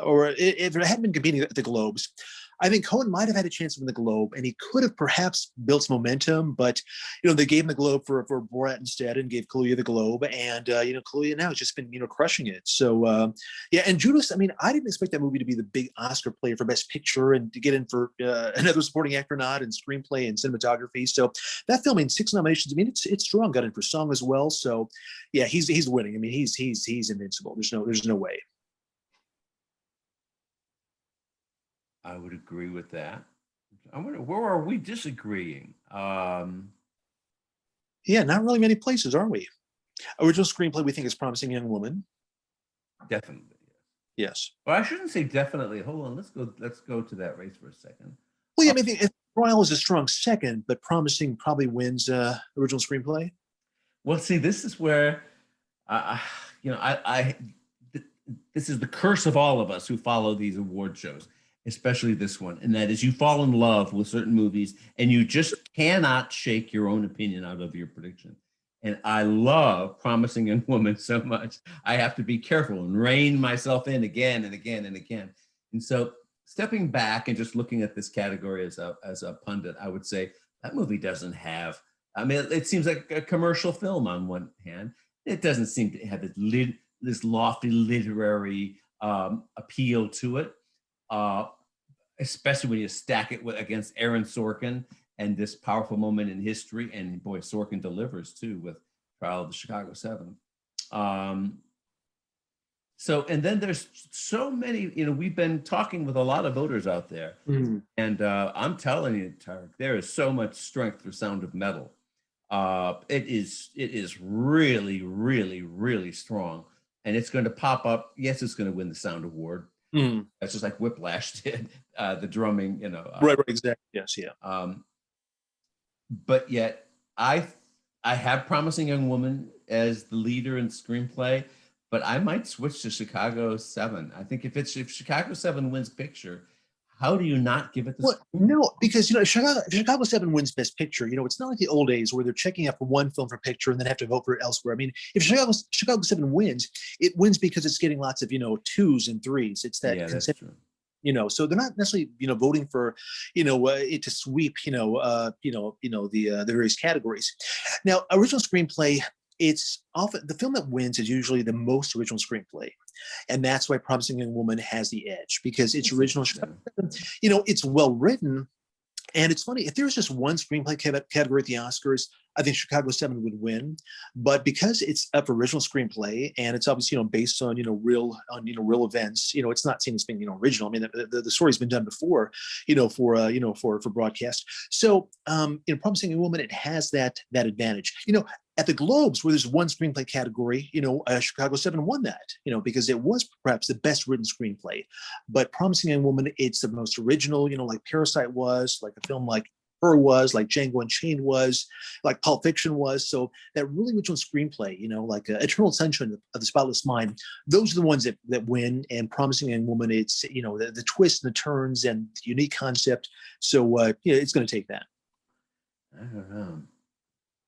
or if it hadn't been competing at the Globes, I think Cohen might have had a chance to win the Globe, and he could have perhaps built some momentum, but, you know, they gave him the Globe for Borat instead and gave Kaluuya the Globe, and, you know, Kaluuya now has just been, you know, crushing it. So, yeah, and Judas, I mean, I didn't expect that movie to be the big Oscar player for Best Picture and to get in for another supporting actor nod and screenplay and cinematography. So that film made 6 nominations. I mean, it's strong, got in for song as well. So, yeah, he's winning. I mean, he's invincible. There's no way. I would agree with that. I wonder, where are we disagreeing? Yeah, not really many places, are we? Original screenplay, we think is Promising Young Woman. Definitely. Yes. Well, I shouldn't say definitely. Hold on. Let's go to that race for a second. Well, yeah, I mean, Royal is a strong second, but Promising probably wins original screenplay. Well, see, this is where, this is the curse of all of us who follow these award shows, especially this one, and that is you fall in love with certain movies and you just cannot shake your own opinion out of your prediction. And I love Promising Young Woman so much, I have to be careful and rein myself in again and again and again. And so stepping back and just looking at this category as a pundit, I would say that movie doesn't have, I mean, it seems like a commercial film on one hand. It doesn't seem to have this lofty literary appeal to it. Especially when you stack it against Aaron Sorkin and this powerful moment in history. And boy, Sorkin delivers too with Trial of the Chicago 7. So, and then there's so many, you know, we've been talking with a lot of voters out there. And I'm telling you, Tariq, there is so much strength for Sound of Metal. It is really, really, really strong. And it's going to pop up. Yes, it's going to win the Sound Award. That's just like Whiplash did, the drumming, you know. Right, exactly. Yes, yeah. But yet, I have Promising Young Woman as the leader in screenplay, but I might switch to Chicago 7. I think if Chicago 7 wins picture, how do you not give it the? Well, no, because, you know, if Chicago 7 wins Best Picture, you know, it's not like the old days where they're checking out for one film for picture and then have to vote for it elsewhere. I mean, if Chicago 7 wins, it wins because it's getting lots of, you know, 2s and 3s. It's that that's true. You know, so they're not necessarily, you know, voting for, you know, it to sweep, the various categories. Now, original screenplay, it's often the film that wins is usually the most original screenplay. And that's why Promising Young Woman has the edge, because it's original. You know, it's well written. And it's funny, if there was just one screenplay category at the Oscars, I think Chicago 7 would win. But because it's up for original screenplay and it's obviously, you know, based on, real events, you know, it's not seen as being, you know, original. I mean, the story's been done before, for broadcast. So, Promising Young Woman, it has that advantage. You know, at the Globes, where there's one screenplay category, Chicago 7 won that, because it was perhaps the best written screenplay. But Promising Young Woman, it's the most original, like Parasite was, like a film like Her was, like Django Unchained was, like Pulp Fiction was. So that really original screenplay, like Eternal Sunshine of the Spotless Mind, those are the ones that win. And Promising Young Woman, it's, the twists and the turns and the unique concept. So, it's going to take that. I don't know.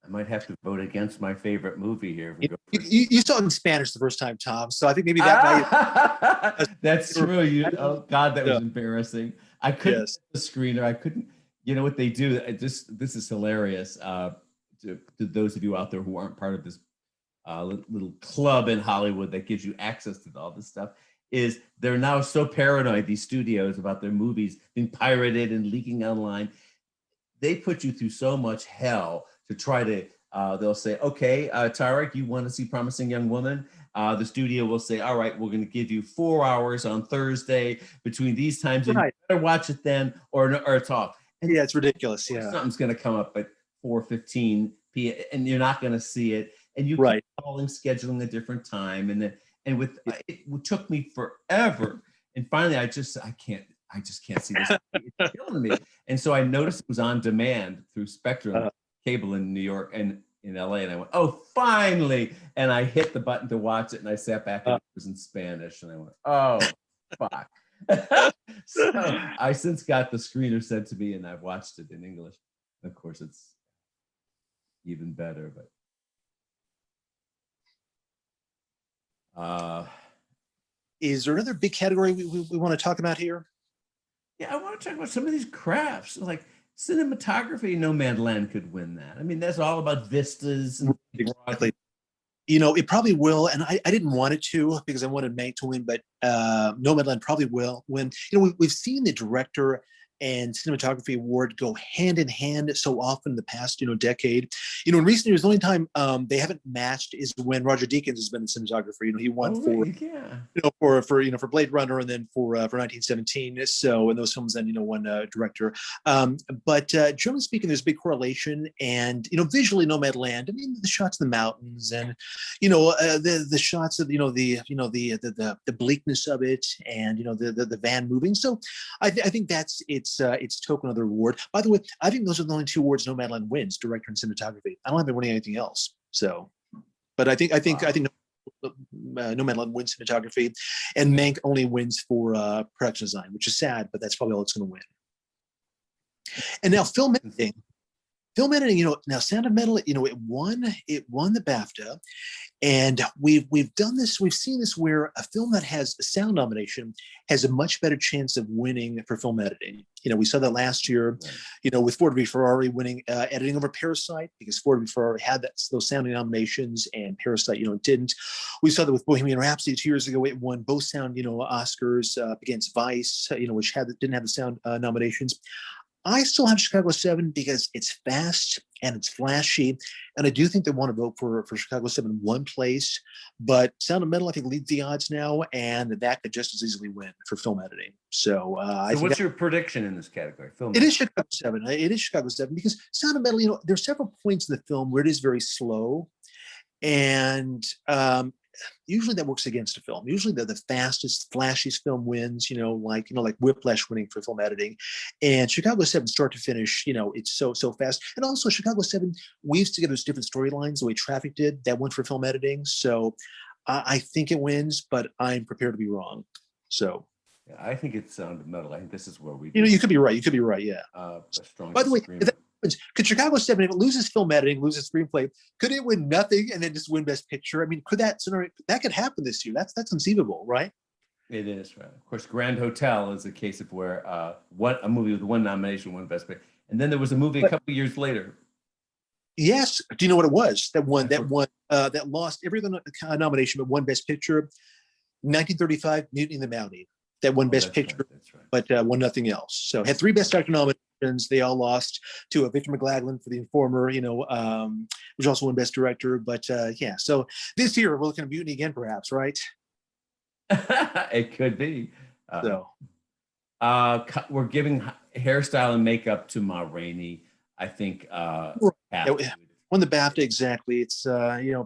I might have to vote against my favorite movie here. You saw it in Spanish the first time, Tom. So I think maybe that might. That's true. Oh God, that was embarrassing. I couldn't get the screener. I couldn't. You know what they do? This is hilarious. To those of you out there who aren't part of this little club in Hollywood that gives you access to all this stuff, is they're now so paranoid, these studios, about their movies being pirated and leaking online. They put you through so much hell to try to, they'll say, okay, Tariq, you want to see Promising Young Woman? The studio will say, all right, we're going to give you 4 hours on Thursday between these times, and you better watch it then or it's off. And yeah, it's ridiculous. Yeah, something's going to come up at 4:15 p.m. and you're not going to see it, and you right. keep calling, scheduling a different time, and then it took me forever, and finally I just can't see this. It's killing me. And so I noticed it was on demand through Spectrum cable in New York and in LA, and I went, oh, finally, and I hit the button to watch it, and I sat back and it was in Spanish, and I went, oh, fuck. So I since got the screener sent to me, and I've watched it in English. Of course, it's even better, but is there another big category we want to talk about here? Yeah, I want to talk about some of these crafts, like cinematography. Nomadland could win that. I mean, that's all about vistas and exactly. You know, it probably will, and I didn't want it to because I wanted Mank to win, but Nomadland probably will win. You know, we've seen the director and cinematography award go hand in hand so often in the past, decade. You know, in recent years, the only time they haven't matched is when Roger Deakins has been the cinematographer. You know, he won for Blade Runner, and then for 1917. So in those films, then one director. But generally speaking, there's a big correlation, and visually, Nomadland. I mean, the shots of the mountains, and the shots of the bleakness of it, and the van moving. So I think that's its token of the reward. By the way, I think those are the only 2 awards Nomadland wins: director and cinematography. I don't have been winning anything else. So, but I think Nomadland wins cinematography, and Mank only wins for production design, which is sad, but that's probably all it's going to win. And now film editing. Now Sound of Metal, it won the BAFTA, and we've done this. We've seen this where a film that has a sound nomination has a much better chance of winning for film editing. We saw that last year, with Ford v Ferrari winning editing over Parasite, because Ford v Ferrari had those sounding nominations and Parasite, didn't. We saw that with Bohemian Rhapsody 2 years ago. It won both sound, Oscars against Vice, which didn't have the sound nominations. I still have Chicago 7 because it's fast and it's flashy, and I do think they want to vote for Chicago 7 in one place. But Sound of Metal, I think, leads the odds now, and that could just as easily win for film editing. So, what's your prediction in this category? It is Chicago 7. It is Chicago 7 because Sound of Metal, there are several points in the film where it is very slow, and usually that works against a film. Usually the fastest, flashiest film wins, like Whiplash winning for film editing. And Chicago 7, start to finish, it's so fast. And also Chicago 7 weaves together those different storylines the way Traffic did, that went for film editing. So I think it wins, but I'm prepared to be wrong. So yeah, I think it's Sound of Metal. I think this is where we you could be right. Yeah. By the way, could Chicago 7, if it loses film editing, loses screenplay, could it win nothing and then just win Best Picture? I mean, could that happen this year? That's conceivable, right? It is, right. Of course, Grand Hotel is a case of where a movie with one nomination won Best Picture, and then there was a movie a couple years later. Yes. Do you know what it was that lost every other nomination but won Best Picture? 1935, Mutiny in the Mountie. That won Best Picture, right. But won nothing else. So had 3 Best Actor nominations. They all lost to Victor McLaglen for The Informer, which also won Best Director. But yeah, so this year we're looking at Mutiny again, perhaps, right? It could be. We're giving hairstyle and makeup to Ma Rainey. I think won the BAFTA, exactly. It's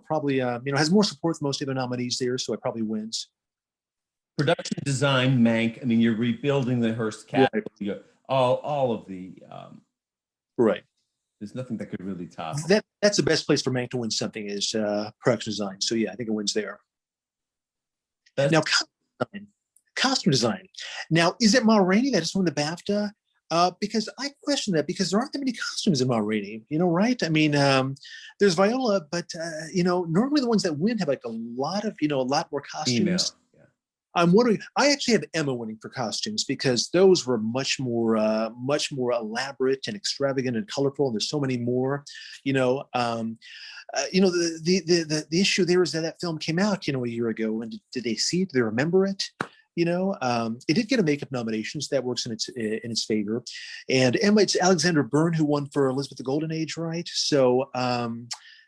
probably has more support than most of the nominees there, so it probably wins. Production design, Mank. I mean, you're rebuilding the Hearst cast. Right. All of the right. There's nothing that could really top that's the best place for Mank to win something is production design. So yeah, I think it wins there. Now costume design. Now, is it Ma Rainey that just won the BAFTA? Because I question that, because there aren't that many costumes in Ma Rainey, right? I mean, there's Viola, but normally the ones that win have like a lot more costumes. I'm wondering. I actually have Emma winning for costumes because those were much more elaborate and extravagant and colorful. And there's so many more, you know. The issue there is that that film came out, you know, a year ago. And did they see it? Do they remember it? You know, it did get a makeup nomination, so that works in its favor. And Emma, it's Alexander Byrne who won for Elizabeth the Golden Age, right? So,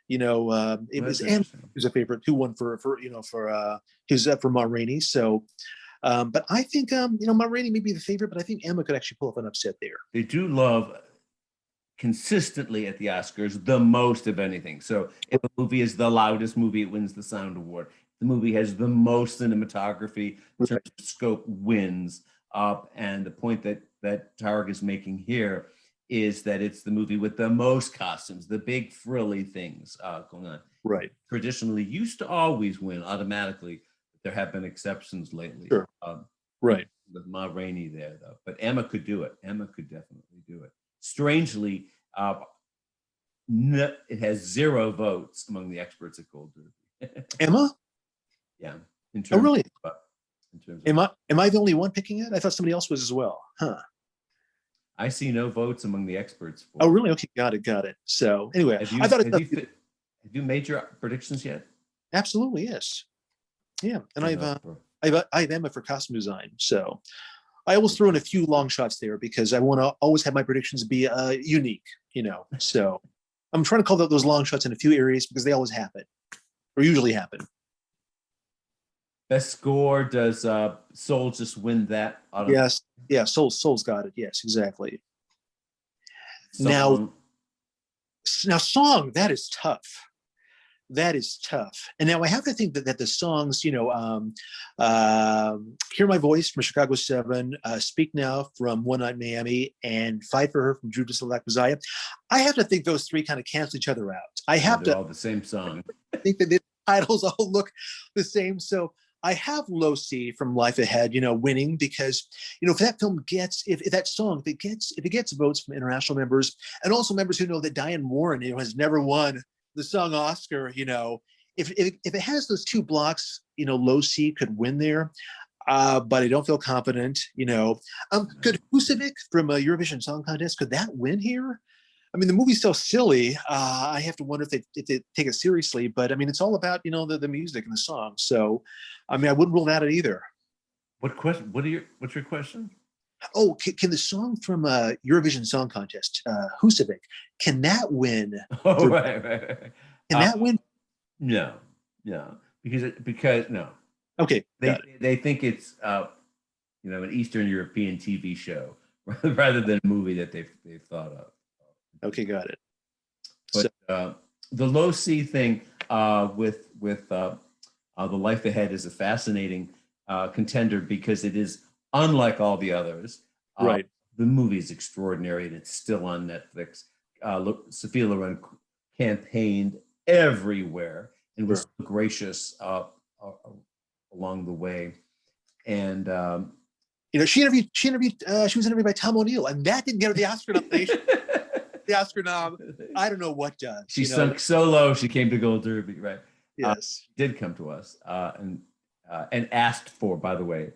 it was Emma who's a favorite who won for Ma Rainey. So, but I think Ma Rainey may be the favorite, but I think Emma could actually pull off an upset there. They do love consistently at the Oscars the most of anything. So if a movie is the loudest movie, it wins the Sound Award. The movie has the most cinematography in terms of scope wins. And the point that Tariq is making here is that it's the movie with the most costumes, the big frilly things going on. Right. Traditionally used to always win automatically. There have been exceptions lately. Sure. Right. With Ma Rainey there, though. But Emma could do it. Emma could definitely do it. Strangely, it has 0 votes among the experts at Gold Derby. Emma? Yeah. Oh, really? In terms of, am I the only one picking it? I thought somebody else was as well. Huh. I see no votes among the experts. Oh, really? Okay, got it. So anyway, have you made your predictions yet? Absolutely, yes. Yeah, and I have Emma for costume design. So I always throw in a few long shots there because I want to always have my predictions be unique, you know. So I'm trying to call out those long shots in a few areas because they always happen, or usually happen. Best score, does Soul just win that? Yes, yeah, Soul's got it. Yes, exactly. Song. Now song, that is tough. That is tough. And now I have to think that the songs, you know, Hear My Voice from Chicago 7, Speak Now from One Night in Miami, and Fight for Her from Judas and the Black Messiah. I have to think those three kind of cancel each other out. They're all the same song. I think that the titles all look the same. So I have Low C from Life Ahead, you know, winning because, you know, if that film gets, if that song, if it gets votes from international members and also members who know that Diane Warren, you know, has never won the song Oscar, you know, if it has those 2 blocks, you know, Low C could win there. But I don't feel confident, you know. Could Husavik from a Eurovision Song Contest, could that win here? I mean, the movie's so silly. I have to wonder if they take it seriously. But I mean, it's all about, you know, the music and the song. So, I mean, I wouldn't rule that out either. What question? What's your question? Oh, can the song from Eurovision Song Contest, Husavik, can that win? Oh, right. Can that win? No, because no. Okay, they think it's you know, an Eastern European TV show rather than a movie that they've thought of. Okay, got it. But the Low C thing with the Life Ahead is a fascinating contender because it is unlike all the others. Right. The movie is extraordinary and it's still on Netflix. Sophia Loren campaigned everywhere and was so gracious along the way. And you know, she was interviewed by Tom O'Neill, and that didn't get her the Oscar nomination. The Oscar nom, I don't know what does. She sunk so low, she came to Gold Derby, right? Yes, did come to us and asked for, by the way,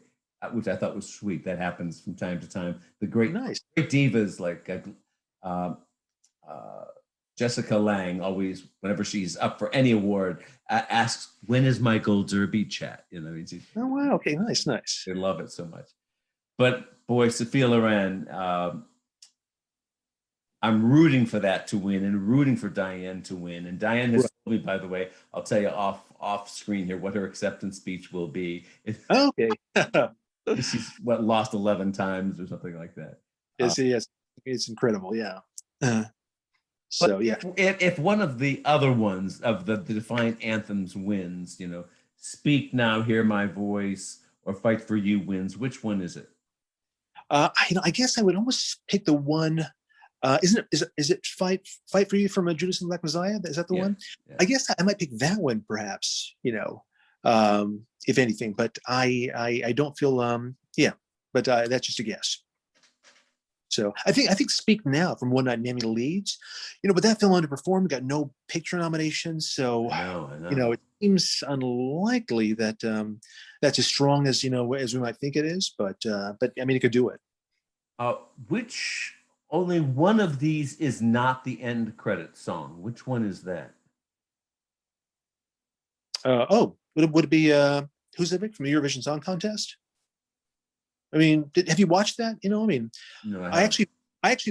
which I thought was sweet. That happens from time to time. The great divas like Jessica Lange always, whenever she's up for any award, asks, "When is my Gold Derby chat?" You know, I mean, oh wow, okay, nice. They love it so much. But boy, Sophia Loren, I'm rooting for that to win and rooting for Diane to win. And Diane has told me, by the way, I'll tell you off screen here what her acceptance speech will be. Okay. She's lost 11 times or something like that. Yes, it's incredible. Yeah. So yeah, if one of the other ones of the defiant anthems wins, you know, Speak Now, Hear My Voice, or Fight for You wins, which one is it? I guess I would almost pick the one. Is it Fight for You from Judas and the Black Messiah? Is that the one? Yeah. I guess I might pick that one, perhaps. You know, if anything, but I don't feel but that's just a guess. So I think Speak Now from One Night in Miami leads, but that film underperformed, got no picture nominations. So I know. it seems unlikely that that's as strong as as we might think it is. But I mean, it could do it. Which only one of these is not the end credit song. Which one is that? Would it be Who's the Vic from the Eurovision Song Contest? I mean, have you watched that? I mean, No, I actually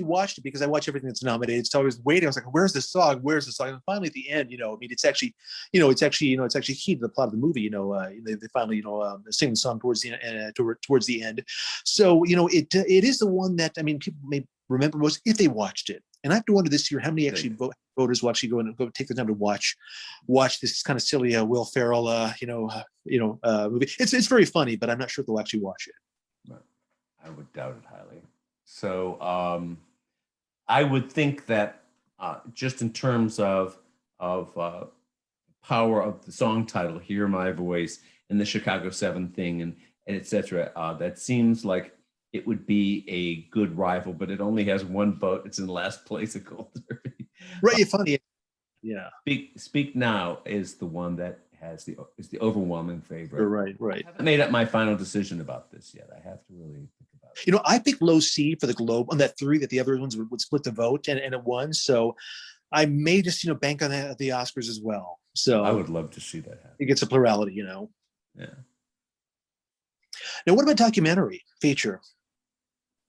watched it because I watch everything that's nominated. So I was waiting. I was like, "Where's the song? Where's the song?" And finally, at the end, I mean, it's actually key to the plot of the movie. They finally, sing the song towards the towards the end. So it is the one that, I mean, people may remember most if they watched it. And I have to wonder this year how many actually voters will actually go take the time to watch this kind of silly Will Ferrell movie. It's very funny, but I'm not sure if they'll actually watch it. I would doubt it highly. So I would think that just in terms of power of the song title, "Hear My Voice," and the Chicago 7 thing, and etc., that seems like it would be a good rival, but it only has one vote. It's in last place at Gold Derby. Right, it's funny. Yeah. Speak Now is the one that is the overwhelming favorite. Right. I haven't made up my final decision about this yet. I have to really think about it. I picked Low C for the Globe on that 3 that the other ones would split the vote, and it won. So I may just bank on that at the Oscars as well. So I would love to see that happen. It gets a plurality. Yeah. Now, what about documentary feature?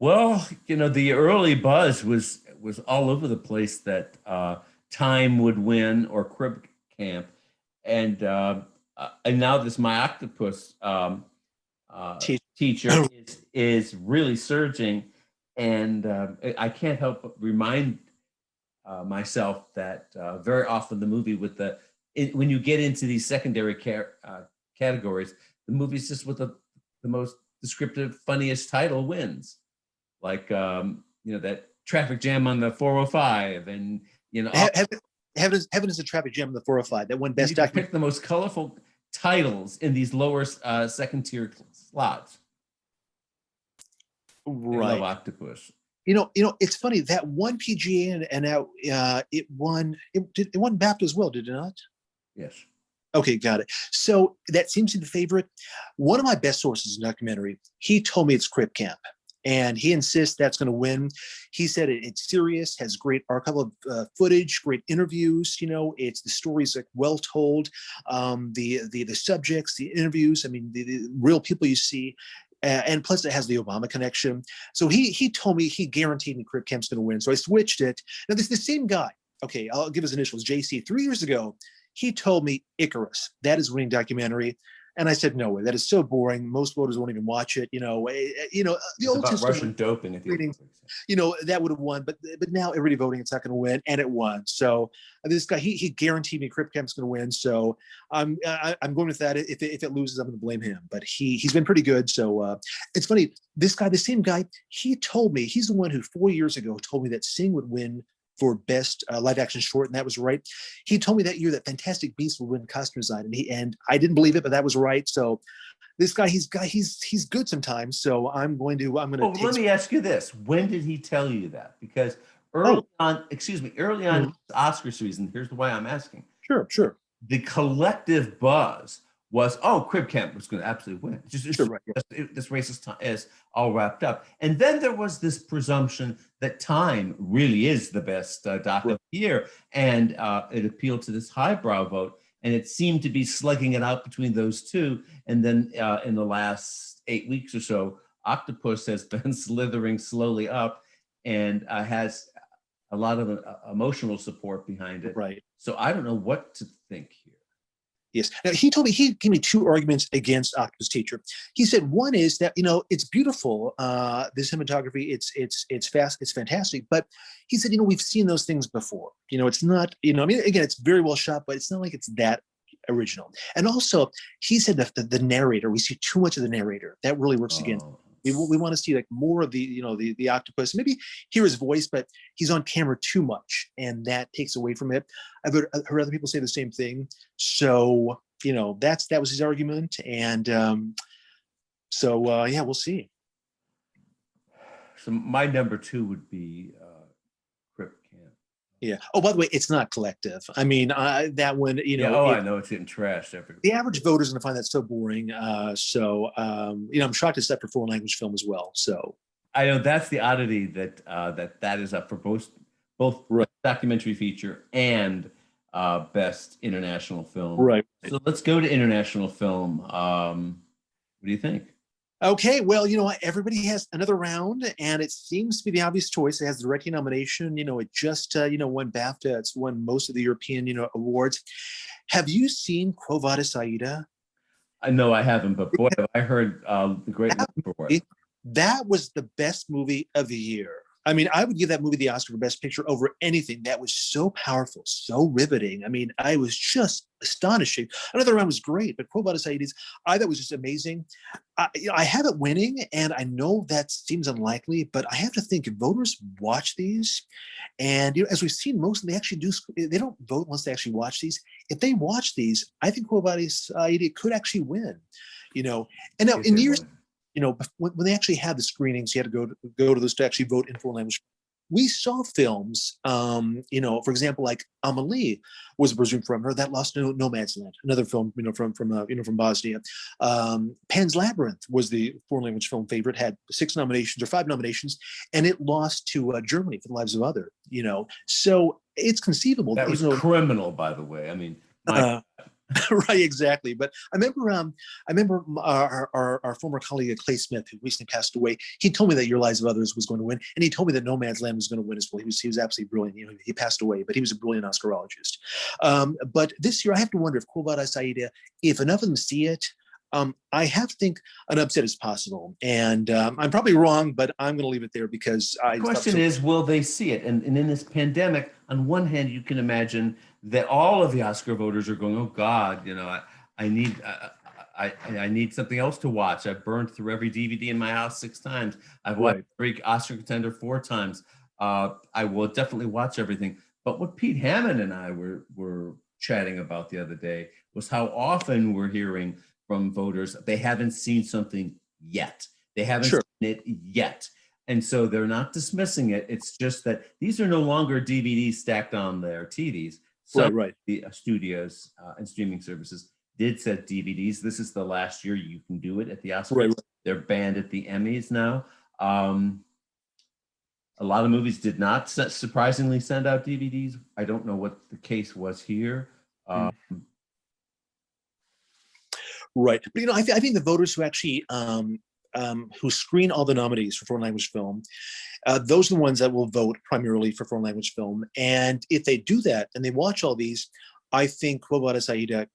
Well, the early buzz was all over the place that Time would win or Crib Camp, and now this My Octopus teacher is really surging, and I can't help but remind myself that very often the movie when you get into these secondary categories, the movies just with the most descriptive, funniest title wins. Like that traffic jam on the 405, and Heaven is a traffic jam on the 405. That won best documentary. Pick the most colorful titles in these lower second tier slots. Right. I love Octopus. It's funny that won PGA and now it won BAFTA as well, did it not? Yes. Okay, got it. So that seems to be the favorite. One of my best sources in documentary, he told me it's Crip Camp. And he insists that's going to win. He said it's serious, has great archival footage, great interviews. It's the stories like well told, the subjects, the interviews. I mean, the real people you see, and plus it has the Obama connection. So he told me, he guaranteed me Crip Camp's going to win. So I switched it. Now this is the same guy. Okay, I'll give his initials. JC. 3 years ago, he told me Icarus, that is winning documentary. And I said, no way, that is so boring. Most voters won't even watch it. The old about Russian doping at the Olympics, that would have won. But now everybody voting it's not going to win, and it won. So this guy, he guaranteed me Crip Camp's going to win. So I'm going with that. If it loses, I'm going to blame him. But he's been pretty good. So it's funny. This guy, the same guy, he told me, he's the one who 4 years ago told me that Sing would win for best live action short, and that was right. He told me that year that Fantastic Beasts would win costume design, and I didn't believe it, but that was right. So this guy, he's good sometimes. So I'm going to. Let me ask you this: when did he tell you that? Because early on Mm-hmm. Oscar season. Here's why I'm asking. Sure. The collective buzz was, Crib Camp was going to absolutely win. This race is all wrapped up. And then there was this presumption that Time really is the best doc of the year. And it appealed to this highbrow vote. And it seemed to be slugging it out between those two. And then in the last 8 weeks or so, Octopus has been slithering slowly up and has a lot of emotional support behind it. Right. So I don't know what to think here. Yes. Now he gave me 2 arguments against Octopus Teacher. He said one is that it's beautiful, the cinematography, it's fast, it's fantastic. But he said we've seen those things before. It's not I mean, again, it's very well shot, but it's not like it's that original. And also he said that the narrator, we see too much of the narrator. That really works against. We want to see like more of the octopus, maybe hear his voice, but he's on camera too much, and that takes away from it. I've heard other people say the same thing. So that was his argument, and we'll see. So my number 2 would be Crip Camp. Yeah. Oh, by the way, it's not collective. I mean, that one, I know it's getting trashed. The average voter is going to find that so boring. I'm shocked it's up for foreign language film as well. So I know that's the oddity that is up for both right. documentary feature and best international film. Right. So let's go to international film. What do you think? Okay, well, everybody has another round, and it seems to be the obvious choice. It has the directing nomination. It just, won BAFTA. It's won most of the European, awards. Have you seen Quo Vadis, Aida? I know I haven't, but boy, have I heard the great word for it. That was the best movie of the year. I mean, I would give that movie the Oscar for Best Picture over anything. That was so powerful, so riveting. I mean, I was just astonishing. Another round was great, but Quo Vadis, Aida, I thought was just amazing. I have it winning, and I know that seems unlikely, but I have to think if voters watch these, and as we've seen, most of them, they don't vote unless they actually watch these. If they watch these, I think Quo Vadis, Aida could actually win. And now in years. When they actually had the screenings, you had to go to those to actually vote in foreign language. We saw films, for example, like Amelie was a presumed frontrunner that lost to Nomadland, another film, from Bosnia. Pan's Labyrinth was the foreign language film favorite, had 5 nominations, and it lost to Germany for The Lives of Other. So it's conceivable. That was criminal, by the way. I mean, right, exactly. But I remember our former colleague Clay Smith, who recently passed away. He told me that Your Lives of Others was going to win, and he told me that Nomadland was going to win as well. He was absolutely brilliant. He passed away, but he was a brilliant Oscarologist. But this year, I have to wonder if Quo Vadis, Aida, if enough of them see it. I have to think an upset is possible, and I'm probably wrong, but I'm going to leave it there because the question is, will they see it? And in this pandemic, on one hand, you can imagine that all of the Oscar voters are going, "Oh God, I need something else to watch. I've burned through every DVD in my house 6 times. I've watched every Oscar contender 4 times. I will definitely watch everything." But what Pete Hammond and I were chatting about the other day was how often we're hearing from voters they haven't seen something yet. They haven't seen it yet. And so they're not dismissing it. It's just that these are no longer DVDs stacked on their TVs. So the studios and streaming services did set DVDs. This is the last year you can do it at the Oscars. Right. They're banned at the Emmys now. A lot of movies did not surprisingly send out DVDs. I don't know what the case was here. Right. But, I think the voters who actually who screen all the nominees for foreign language film, those are the ones that will vote primarily for foreign language film. And if they do that and they watch all these, I think Quo Vadis, Aida,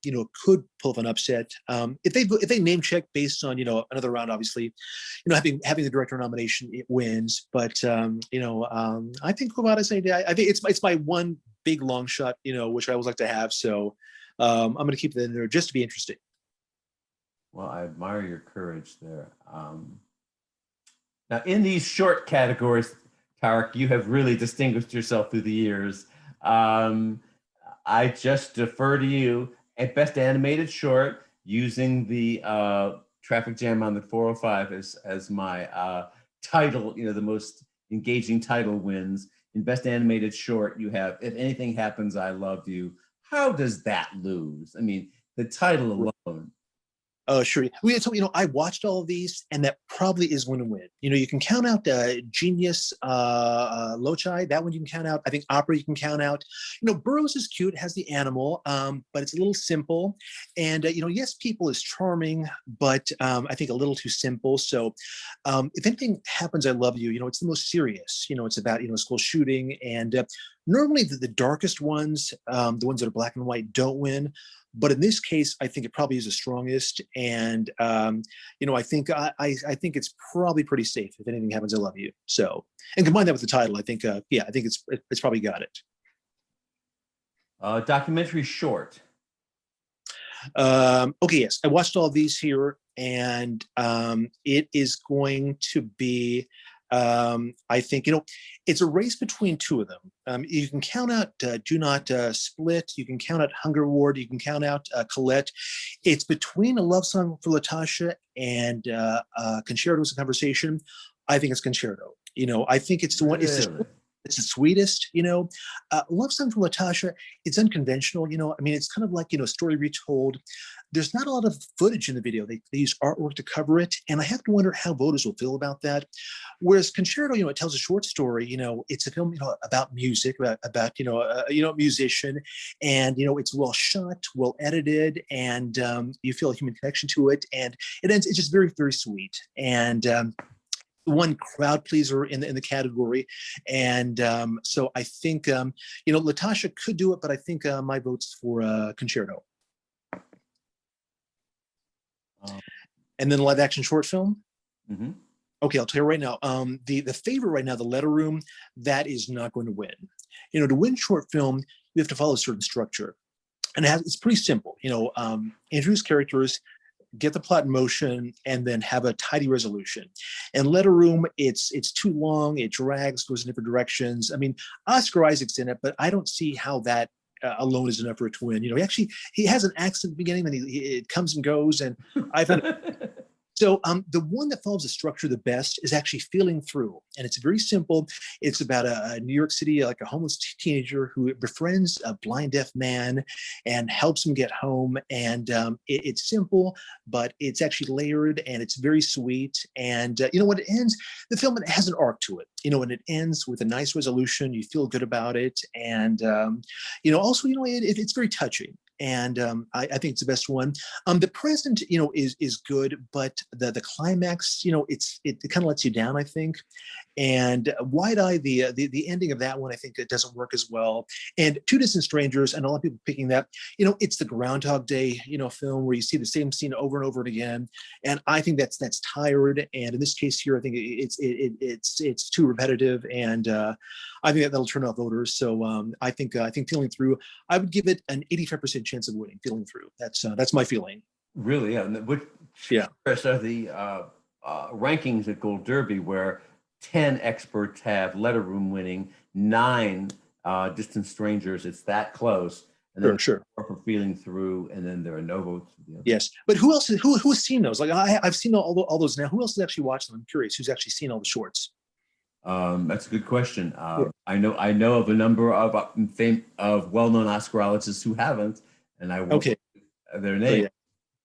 could pull off an upset. If they name check based on, another round, obviously, having the director nomination, it wins. But I think Quo Vadis, Aida, I think it's my one big long shot, which I always like to have. So I'm going to keep that in there just to be interesting. Well, I admire your courage there. Now, in these short categories, Tariq, you have really distinguished yourself through the years. I just defer to you at Best Animated Short, using the traffic jam on the 405 as my title. The most engaging title wins. In Best Animated Short, you have If Anything Happens, I Love You. How does that lose? I mean, the title alone. Sure. So, I watched all of these, and that probably is going to win. You can count out Genius Loci. That one you can count out. I think Opera you can count out. Burroughs is cute, has the animal, but it's a little simple. And, Yes, People is charming, but I think a little too simple. So If Anything Happens, I Love You, it's the most serious. It's about, a school shooting. And normally the darkest ones, the ones that are black and white, don't win. But in this case, I think it probably is the strongest, and I think it's probably pretty safe. If Anything Happens, I Love You. So, and combine that with the title, I think, I think it's probably got it. Documentary short. Okay, yes, I watched all of these here, and it is going to be. I think, it's a race between 2 of them. You can count out Do Not Split. You can count out Hunger Ward. You can count out Colette. It's between A Love Song for Latasha and Concerto's Conversation. I think it's Concerto. I think it's the one. Really? It's the sweetest. Love Song from Latasha. It's unconventional. I mean, it's kind of like story retold. There's not a lot of footage in the video. They use artwork to cover it, and I have to wonder how voters will feel about that. Whereas Concerto, it tells a short story. It's a film, about music, about musician, and it's well shot, well edited, and you feel a human connection to it, and it ends. It's just very, very sweet, and one crowd pleaser in the category, and so I think Latasha could do it, but I think my vote's for Concerto. And then live action short film. Mm-hmm. Okay, I'll tell you right now. The favorite right now, The Letter Room, that is not going to win. To win short film, you have to follow a certain structure, and it's pretty simple. Introduce characters, get the plot in motion, and then have a tidy resolution. And Letter Room, it's too long, it drags, goes in different directions. I mean, Oscar Isaac's in it, but I don't see how that alone is enough for it to win. He has an accent at the beginning, and it comes and goes, and I found it. So the one that follows the structure the best is actually Feeling Through. And it's very simple. It's about a New York City, like a homeless teenager who befriends a blind deaf man and helps him get home. And it's simple, but it's actually layered, and it's very sweet. And when it ends, the film has an arc to it. And it ends with a nice resolution. You feel good about it. And, also, it's very touching. And I think it's the best one. The Present, is good, but the climax, it kind of lets you down, I think. And Wide Eye, the ending of that one, I think it doesn't work as well. And Two Distant Strangers, and a lot of people picking that, it's the Groundhog Day, film where you see the same scene over and over again. And I think that's tired. And in this case here, I think it's too repetitive, and I think that'll turn off voters. So I think Feeling Through, I would give it an 85% chance of winning. Feeling Through. That's my feeling. Really? Yeah. Which are the rankings at Gold Derby, where 10 experts have Letter Room winning, 9 Distant Strangers. It's that close. And then sure. For Feeling Through, and then there are no votes for the other. Yes, but who else? Who has seen those? Like I've seen all those now. Who else has actually watched them? I'm curious. Who's actually seen all the shorts? That's a good question. I know of a number of well-known Oscarologists who haven't, and I won't their name.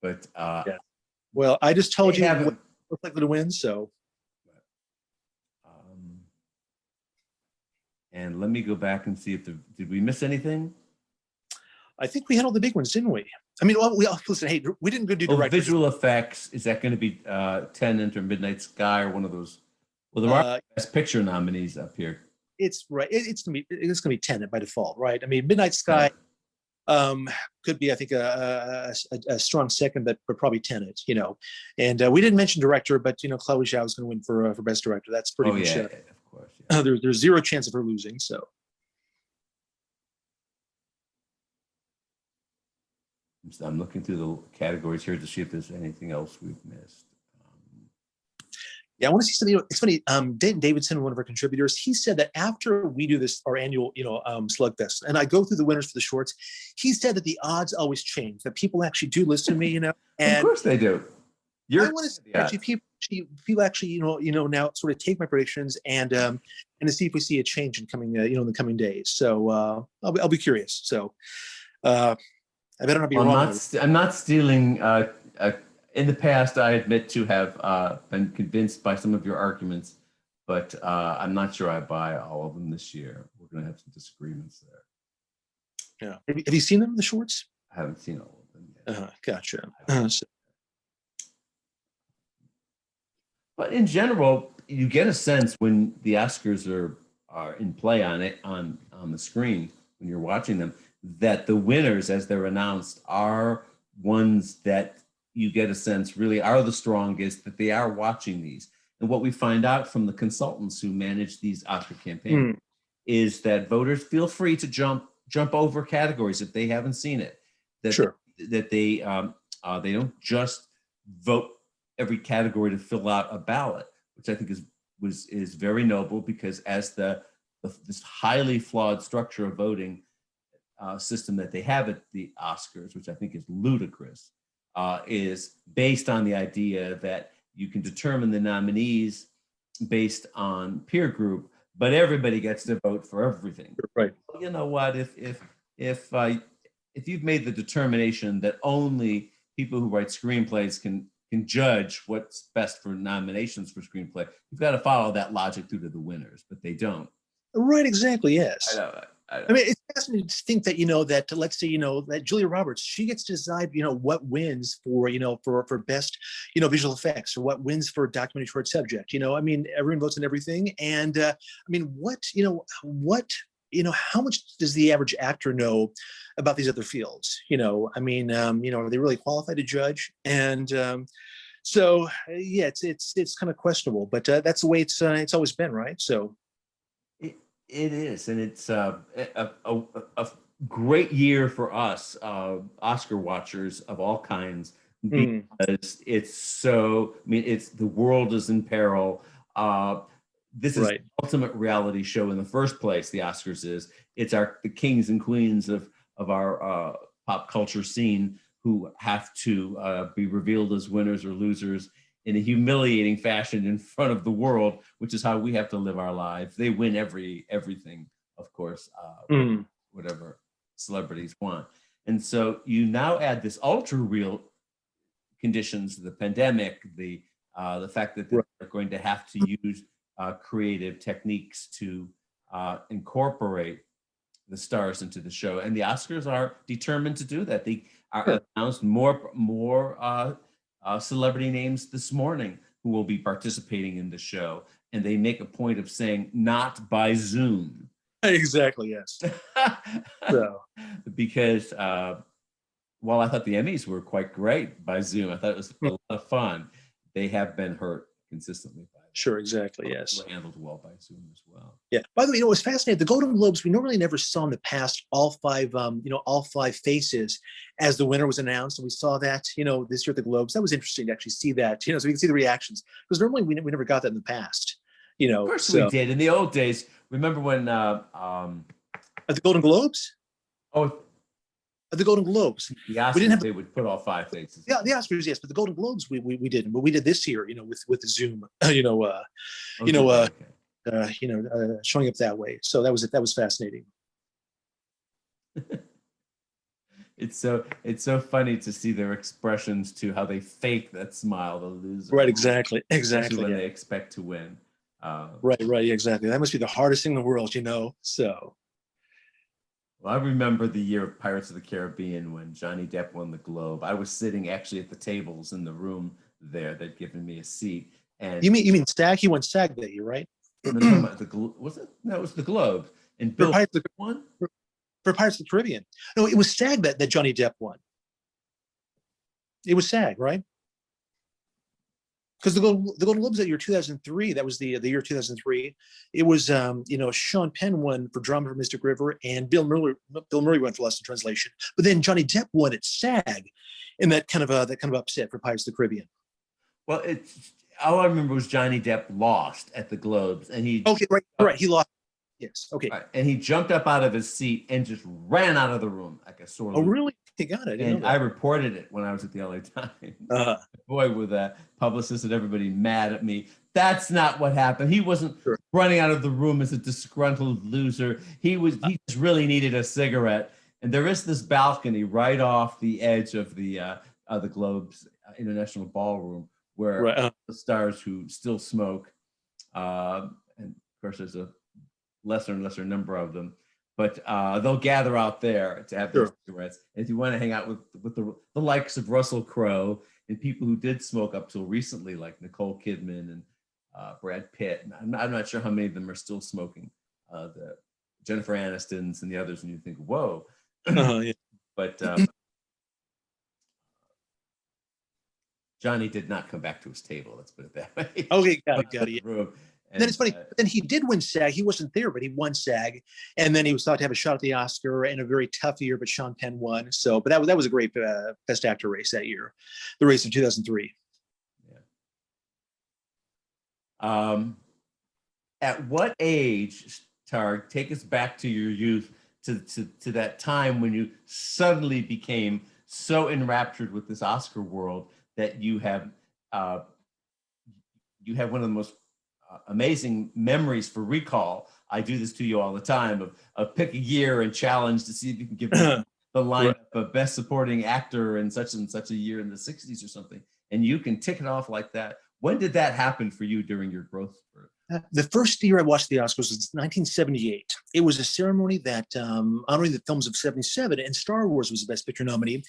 But well, I just told you haven't most likely to win. So, and let me go back and see if did we miss anything? I think we had all the big ones, didn't we? I mean, listen. Hey, we didn't go do director. Visual effects. Is that going to be 10 Enter Midnight Sky, or one of those? Well, there are Best Picture nominees up here. It's right. It's gonna be Tenet by default, right? I mean, Midnight Sky could be, I think, a strong second, but probably Tenet. And we didn't mention director, but Chloe Zhao is going to win for Best Director. That's pretty much. Of course. Yeah. There's zero chance of her losing. So. I'm looking through the categories here to see if there's anything else we've missed. Yeah, I want to see something. It's funny. Dayton Davidson, one of our contributors, he said that after we do our annual, slugfest, and I go through the winners for the shorts, he said that the odds always change. That people actually do listen to me, And of course they do. I want to see actually people actually, now sort of take my predictions and to see if we see a change in coming, in the coming days. So I'll be curious. So. I better not be wrong. I'm not stealing. In the past, I admit to have been convinced by some of your arguments, but I'm not sure I buy all of them this year. We're going to have some disagreements there. Yeah. Have you seen them, the shorts? I haven't seen all of them yet. Gotcha. But in general, you get a sense when the Oscars are in play on the screen when you're watching them, that the winners, as they're announced, are ones that you get a sense really are the strongest, that they are watching these. And what we find out from the consultants who manage these Oscar campaigns is that voters feel free to jump over categories if they haven't seen it. That they don't just vote every category to fill out a ballot, which I think is very noble, because as this highly flawed structure of voting system that they have at the Oscars, which I think is ludicrous, is based on the idea that you can determine the nominees based on peer group, but everybody gets to vote for everything. Right. You know what? If you've made the determination that only people who write screenplays can judge what's best for nominations for screenplay, you've got to follow that logic through to the winners, but they don't. Right, exactly, yes. I mean, it's fascinating to think that, that let's say, that Julia Roberts, she gets to decide, what wins for, for best, visual effects, or what wins for documentary short subject. I mean, everyone votes on everything. And I mean, how much does the average actor know about these other fields? I mean, are they really qualified to judge? And so, yeah, it's kind of questionable, but that's the way it's always been, right? So. It is, and it's a great year for us, Oscar watchers of all kinds, because it's so. I mean, it's the world is in peril. This is the ultimate reality show in the first place. The Oscars is. It's the kings and queens of our pop culture scene who have to be revealed as winners or losers in a humiliating fashion in front of the world, which is how we have to live our lives. They win everything, of course, whatever celebrities want. And so you now add this ultra real conditions, the pandemic, the fact that they're going to have to use creative techniques to incorporate the stars into the show. And the Oscars are determined to do that. They are announced more celebrity names this morning who will be participating in the show. And they make a point of saying, not by Zoom. Exactly, yes. So. Because while I thought the Emmys were quite great by Zoom, I thought it was a lot of fun. They have been hurt consistently by that. Sure, exactly, yes. Handled well by Zoom as well. Yeah. By the way, it was fascinating. The Golden Globes, we normally never saw in the past all five faces as the winner was announced, and we saw that this year at the Globes. That was interesting to actually see that. So we can see the reactions, because normally we never got that in the past. Of course we did in the old days. Remember when at the Golden Globes? Oh. At the Golden Globes, the Oscars, they would put all five faces. Yeah, the Oscars, yes, but the Golden Globes we didn't. But we did this year, with the Zoom, showing up that way. So that was fascinating. It's so funny to see their expressions to how they fake that smile, the loser. Right, exactly. Especially when they expect to win. Right, exactly. That must be the hardest thing in the world, So. Well, I remember the year of Pirates of the Caribbean when Johnny Depp won the Globe. I was sitting actually at the tables in the room there. They'd given me a seat. And you mean SAG? He won SAG that year, right? Was it? No, it was the Globe. And Bill won for Pirates of the Caribbean. No, it was SAG that Johnny Depp won. It was SAG, right? Because the Golden Globes that year 2003, that was the year 2003. It was Sean Penn won for drama for Mystic River, and Bill Murray won for Lost in Translation. But then Johnny Depp won at SAG, and that kind of upset for Pirates of the Caribbean. Well, all I remember was Johnny Depp lost at the Globes, and he he lost. Yes, okay. Right, and he jumped up out of his seat and just ran out of the room like a sore loser. Oh, really? He got it. And I reported it when I was at the LA Times. Boy, were that publicist and everybody mad at me. That's not what happened. He wasn't running out of the room as a disgruntled loser. He just really needed a cigarette. And there is this balcony right off the edge of the Globes International Ballroom where the stars who still smoke, and of course there's a lesser and lesser number of them, but they'll gather out there to have their cigarettes. And if you want to hang out with the likes of Russell Crowe and people who did smoke up till recently, like Nicole Kidman and Brad Pitt, I'm not sure how many of them are still smoking. The Jennifer Anistons and the others, and you think, whoa. But Johnny did not come back to his table. Let's put it that way. Okay, got it. And then it's funny. Then he did win SAG. He wasn't there, but he won SAG, and then he was thought to have a shot at the Oscar in a very tough year. But Sean Penn won. So, but that was a great Best Actor race that year, the race of 2003. Yeah. At what age, Tariq, take us back to your youth, to that time when you suddenly became so enraptured with this Oscar world that you have one of the most amazing memories for recall. I do this to you all the time of pick a year and challenge to see if you can give me the lineup of best supporting actor in such and such a year in the 60s or something. And you can tick it off like that. When did that happen for you during your growth spurt? The first year I watched the Oscars was 1978. It was a ceremony that honoring the films of 77, and Star Wars was the Best Picture nominee.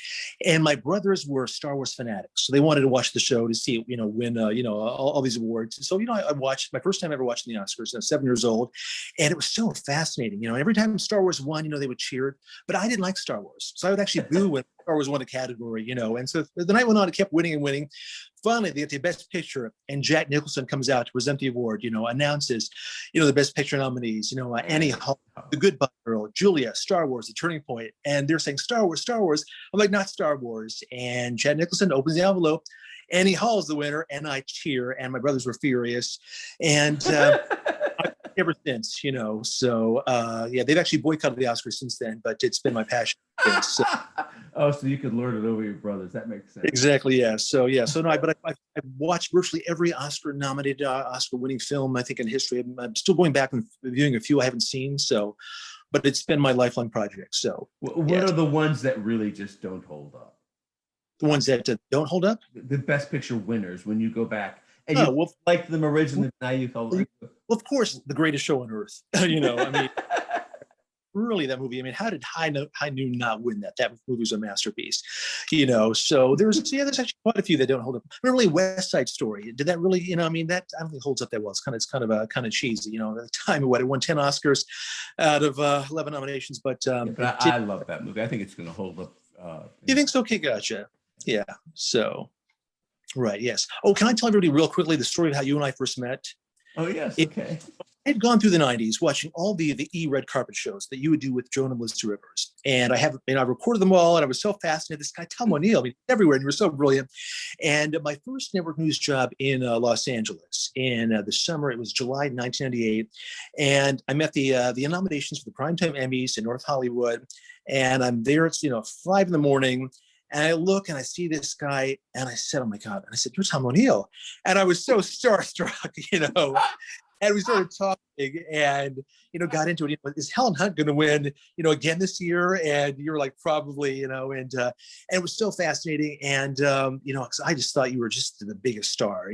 And my brothers were Star Wars fanatics, so they wanted to watch the show to see it, win, all these awards. So, I watched my first time ever watching the Oscars. I was 7 years old, and it was so fascinating. Every time Star Wars won, they would cheer, but I didn't like Star Wars, so I would actually boo when Star Wars won a category, And so the night went on, it kept winning and winning. Finally, they get the Best Picture, and Jack Nicholson comes out to present the award, announces, the Best Picture nominees, Annie Hall, The Goodbye Girl, Julia, Star Wars, The Turning Point, and they're saying Star Wars, Star Wars. I'm like, not Star Wars. And Jack Nicholson opens the envelope. Annie Hall is the winner, and I cheer, and my brothers were furious. And ever since, so they've actually boycotted the Oscars since then, but it's been my passion. So. Oh, so you could lord it over your brothers. That makes sense. Exactly. Yeah. So no, I've watched virtually every Oscar-nominated, Oscar-winning film I think in history. I'm still going back and viewing a few I haven't seen. So, but it's been my lifelong project. So, what are the ones that really just don't hold up? The ones that don't hold up? The Best Picture winners. When you go back and you liked them originally, now you felt like. Well, of course, The Greatest Show on Earth. Really, that movie. How did High Noon not win that? That movie was a masterpiece, So there's actually quite a few that don't hold up. Really, West Side Story. Did that really? That I don't think it holds up that well. It's kind of cheesy. At the time, it won 10 Oscars out of 11 nominations. But I love that movie. I think it's going to hold up. You think so? Okay, gotcha. Yeah. So, right. Yes. Oh, can I tell everybody real quickly the story of how you and I first met? Oh yes. Okay. I had gone through the 90s watching all the red carpet shows that you would do with Joan and Melissa Rivers. And I recorded them all, and I was so fascinated. This guy, Tom O'Neill, everywhere, and you were so brilliant. And my first network news job in Los Angeles in the summer, it was July 1998. And I met the nominations for the Primetime Emmys in North Hollywood. And I'm there, it's 5 a.m. And I look and I see this guy, and I said, oh my God. And I said, you're Tom O'Neill. And I was so starstruck, And we started talking and, got into it. Is Helen Hunt going to win, again this year? And you were like, probably, and it was so fascinating. And, because I just thought you were just the biggest star,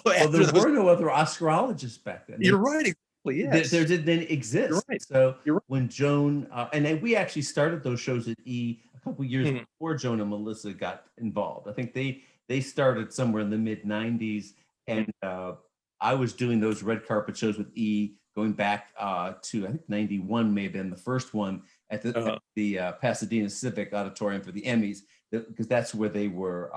Well, there were no other Oscarologists back then. You're right. Exactly, yes. There didn't exist. You're right. So You're right. When Joan, and then we actually started those shows at E! A couple years before Joan and Melissa got involved. I think they started somewhere in the mid-90s. And I was doing those red carpet shows with E! Going back to, I think 91 may have been the first one at the Pasadena Civic Auditorium for the Emmys, because that's where they were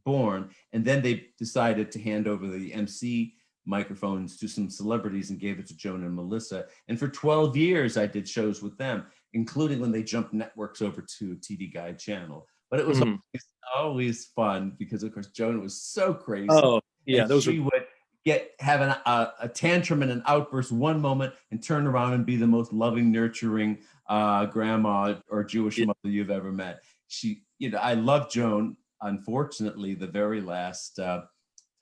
born. And then they decided to hand over the MC microphones to some celebrities and gave it to Joan and Melissa. And for 12 years, I did shows with them, including when they jumped networks over to TV Guide channel. But it was always fun because, of course, Joan was so crazy. Oh, yeah. She would have a tantrum and an outburst one moment and turn around and be the most loving, nurturing grandma or Jewish mother you've ever met. I love Joan. Unfortunately, the very last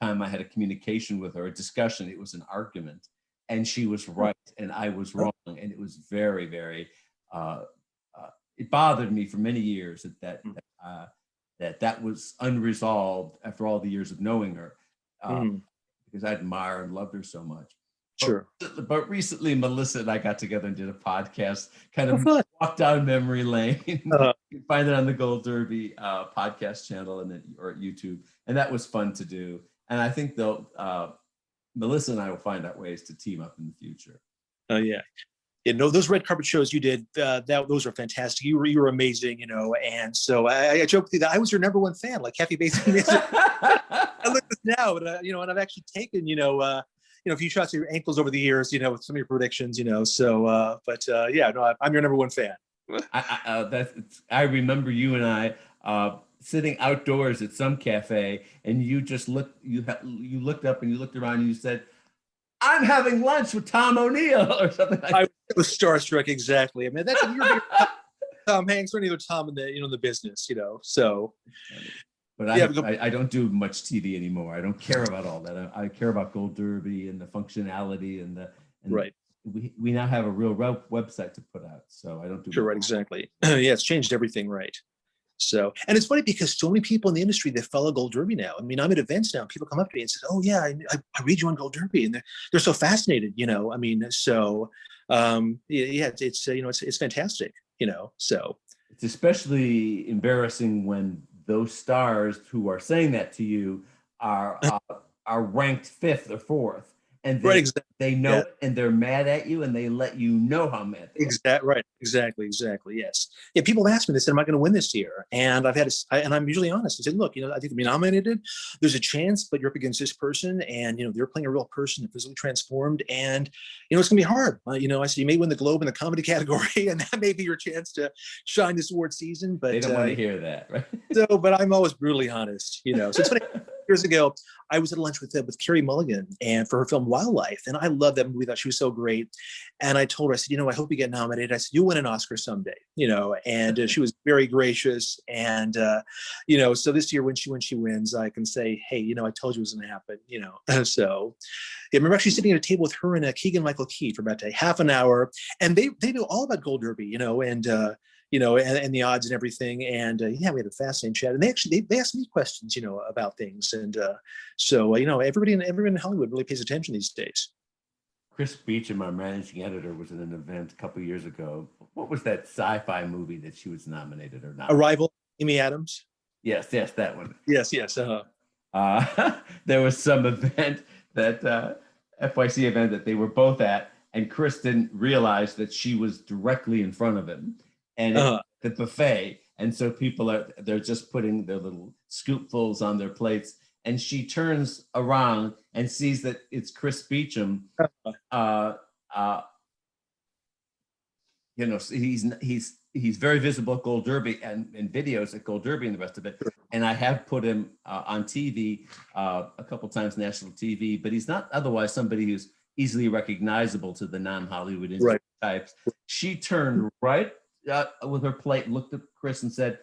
time I had a communication with her, a discussion, it was an argument, and she was right and I was wrong, and it was very, very. It bothered me for many years that was unresolved after all the years of knowing her. Because I admire and loved her so much. Sure. But recently, Melissa and I got together and did a podcast, kind of walk down memory lane. You can find it on the Gold Derby podcast channel or at YouTube. And that was fun to do. And I think Melissa and I will find out ways to team up in the future. Oh, yeah. Those red carpet shows you did, those are fantastic. You were amazing, and so I joke with you that I was your number one fan, like Kathy Bates. I look at this now, and I've actually taken, a few shots of your ankles over the years, with some of your predictions, so, I'm your number one fan. I remember you and I sitting outdoors at some cafe, and you just looked up and you looked around and you said, I'm having lunch with Tom O'Neill or something like that. I was starstruck, exactly. I mean, you're Tom Hanks or any other Tom in the business, so. But I don't do much TV anymore. I don't care about all that. I care about Gold Derby and the functionality and right. We now have a real website to put out, so I don't do. Sure, right, exactly. Yeah, it's changed everything, right? So, and it's funny because so many people in the industry that follow Gold Derby now. I mean, I'm at events now. People come up to me and say, "Oh yeah, I read you on Gold Derby," and they're so fascinated. I mean, so yeah, it's fantastic. So it's especially embarrassing when those stars who are saying that to you are ranked fifth or fourth, and right, exactly. They know it, and they're mad at you, and they let you know how mad they are. Right, exactly. Yes. Yeah, people have asked me. They said, "Am I going to win this year?" And and I'm usually honest. I said, "Look, I think to be nominated, there's a chance, but you're up against this person, and they're playing a real person, they're physically transformed, and it's going to be hard." I said, "You may win the Globe in the comedy category, and that may be your chance to shine this award season." But they don't want to hear that, right? But I'm always brutally honest. So it's funny. Years ago, I was at lunch with Carey Mulligan and for her film Wildlife, and I love that movie. I thought she was so great, and I told her, I said, I hope you get nominated. I said, you'll win an Oscar someday, and she was very gracious, and so this year when she wins, I can say, hey, I told you it was going to happen, so yeah, I remember actually sitting at a table with her and Keegan Michael Key for about half an hour, and they know all about Gold Derby, and the odds and everything. And yeah, we had a fascinating chat. And they asked me questions, about things. And so everybody in Hollywood really pays attention these days. Chris Beecham, our managing editor, was at an event a couple years ago. What was that sci-fi movie that she was nominated or not? Arrival, Amy Adams. Yes, that one. Yes. There was some event that FYC event that they were both at, and Chris didn't realize that she was directly in front of him. And the buffet, and so they're just putting their little scoopfuls on their plates, and she turns around and sees that it's Chris Beecham. He's very visible at Gold Derby and in videos at Gold Derby and the rest of it. And I have put him on TV a couple times, national TV, but he's not otherwise somebody who's easily recognizable to the non-Hollywood industry types. She turned right with her plate, looked at Chris and said,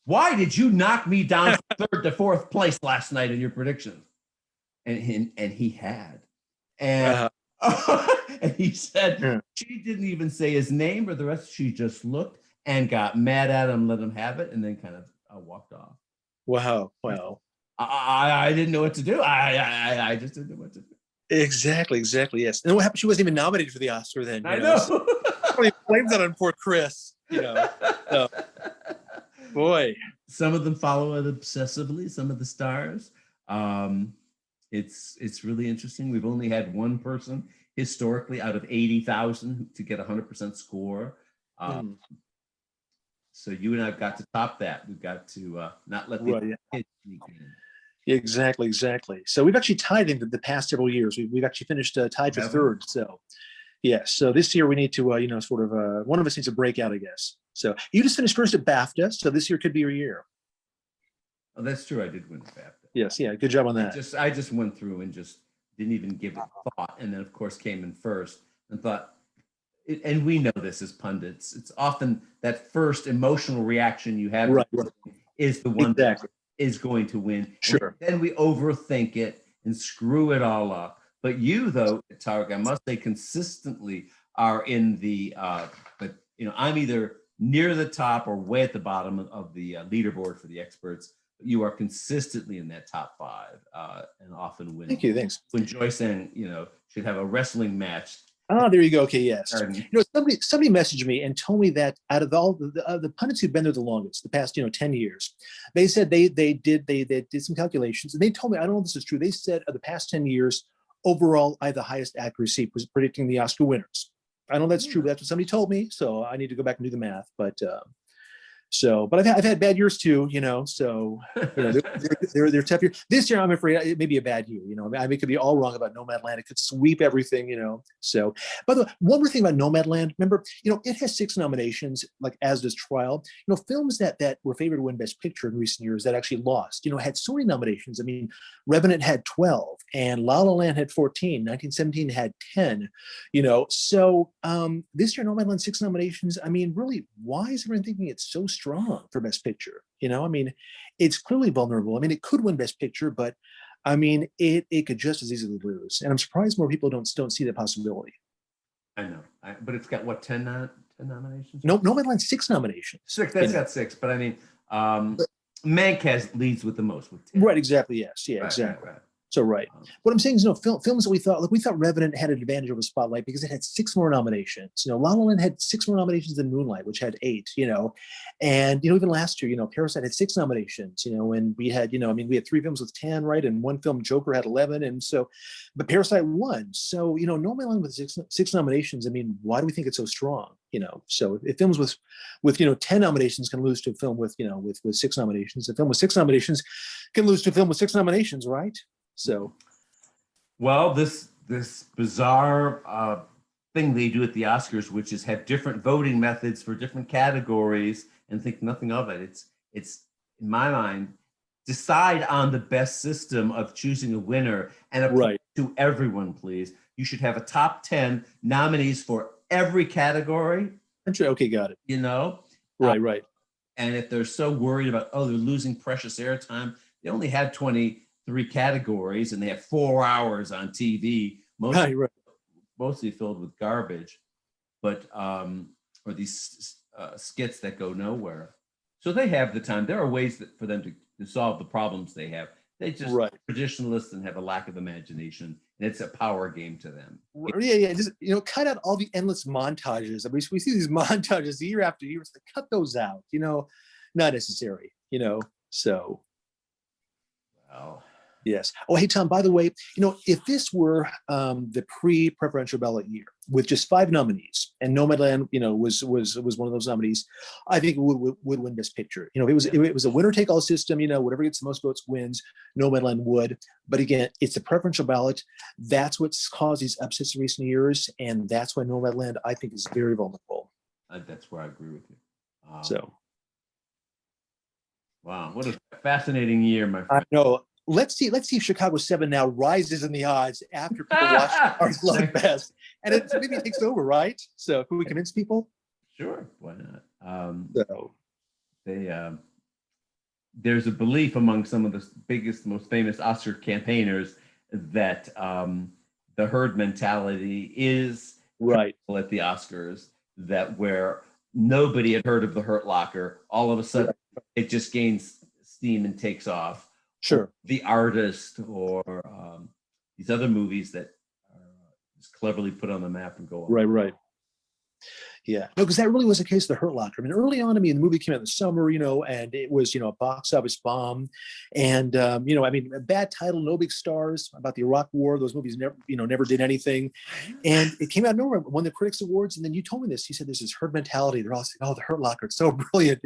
"Why did you knock me down from third to fourth place last night in your predictions?" And he had. And, and he said she didn't even say his name or the rest. She just looked and got mad at him, let him have it, and then kind of walked off. Wow. I didn't know what to do. I just didn't know what to do. Exactly, yes. And what happened? She wasn't even nominated for the Oscar then. I know. Blames that on poor Chris, So, boy. Some of them follow it obsessively, some of the stars. It's really interesting. We've only had one person historically out of 80,000 to get 100% score. So you and I've got to top that. We've got to not let the kids sneak in. Exactly. So we've actually tied in the past several years. We've actually finished tied for third. So yeah. So this year we need to, one of us needs a breakout, I guess. So you just finished first at BAFTA. So this year could be your year. Oh, that's true. I did win BAFTA. Yes. Yeah. Good job on that. I just went through and just didn't even give it thought. And then of course came in first and thought, and we know this as pundits, it's often that first emotional reaction you have is the one that is going to win. Sure. And then we overthink it and screw it all up. But you, though, Tariq, I must say, consistently are in the, I'm either near the top or way at the bottom of the leaderboard for the experts. You are consistently in that top five and often win. Thank you. Thanks. When Joyce should have a wrestling match. Oh, there you go. Okay, yes. Somebody messaged me and told me that out of all the pundits who've been there the longest, the past 10 years, they said they did some calculations and they told me, I don't know if this is true. They said of the past 10 years, overall, I have the highest accuracy was predicting the Oscar winners. I don't know if that's true, but that's what somebody told me. So I need to go back and do the math. But I've had bad years too, so they're tough years. This year, I'm afraid it may be a bad year. I could be all wrong about Nomadland. It could sweep everything, So, by the way, one more thing about Nomadland. Remember, it has 6 nominations, like as does Trial. Films that were favored to win Best Picture in recent years that actually lost. Had so many nominations. I mean, Revenant had 12, and La La Land had 14. 1917 had 10. So this year, Nomadland 6 nominations. I mean, really, why is everyone thinking it's so strange? strong for Best Picture. You know, I mean, it's clearly vulnerable. I mean, it could win Best Picture, but I mean, it could just as easily lose. And I'm surprised more people don't see the possibility. I know, but it's got what, 10 nominations? No, Nomadland 6 nominations. 6. That's got 6. But I mean, Mank leads with the most with 10. Right. Exactly. Yes. Yeah. Right, Exactly. right. So right. What I'm saying is, films that we thought Revenant had an advantage over Spotlight because it had 6 more nominations. You know, La La Land had 6 more nominations than Moonlight, which had 8. You know, and even last year, Parasite had 6 nominations. You know, and we had, we had 3 films with 10, right, and 1 film, Joker, had 11, and so, but Parasite won. So Nomadland with 6 nominations. I mean, why do we think it's so strong? So if films with 10 nominations can lose to a film with 6 nominations, a film with 6 nominations can lose to a film with 6 nominations, right? So, well, this bizarre thing they do at the Oscars, which is have different voting methods for different categories, and think nothing of it. It's in my mind, decide on the best system of choosing a winner and apply to everyone, please. You should have a top 10 nominees for every category. Okay, got it. Right. And if they're so worried about, they're losing precious airtime, they only had 23 categories and they have 4 hours on TV, mostly filled with garbage, but or these skits that go nowhere. So they have the time. There are ways for them to solve the problems they have. They just traditionalists and have a lack of imagination, and it's a power game to them. Yeah. Just cut out all the endless montages. I mean, we see these montages year after year. So cut those out. Not necessary. So. Well. Yes. Oh, hey, Tom, by the way, if this were the pre-preferential ballot year with just 5 nominees and Nomadland, was one of those nominees, I think it would win Best Picture. If it was a winner-take-all system, whatever gets the most votes wins, Nomadland would. But again, it's a preferential ballot. That's what's caused these upsets in recent years. And that's why Nomadland, I think, is very vulnerable. That's where I agree with you. So. Wow, what a fascinating year, my friend. I know. Let's see if Chicago 7 now rises in the odds after people watch our Slugfest, and maybe it takes over, right? So can we convince people? Sure, why not? There's a belief among some of the biggest, most famous Oscar campaigners that the herd mentality is right at the Oscars, that where nobody had heard of the Hurt Locker, all of a sudden it just gains steam and takes off. Sure. The Artist, or these other movies that are just cleverly put on the map and go on. Right. Yeah, no, because that really was the case of the Hurt Locker. I mean, early on, the movie came out in the summer, and it was, a box office bomb, and a bad title, no big stars, about the Iraq War. Those movies never did anything, and it came out of nowhere, won the Critics Awards. And then you told me this. You said there's this herd mentality. They're all saying, "Oh, the Hurt Locker, it's so brilliant,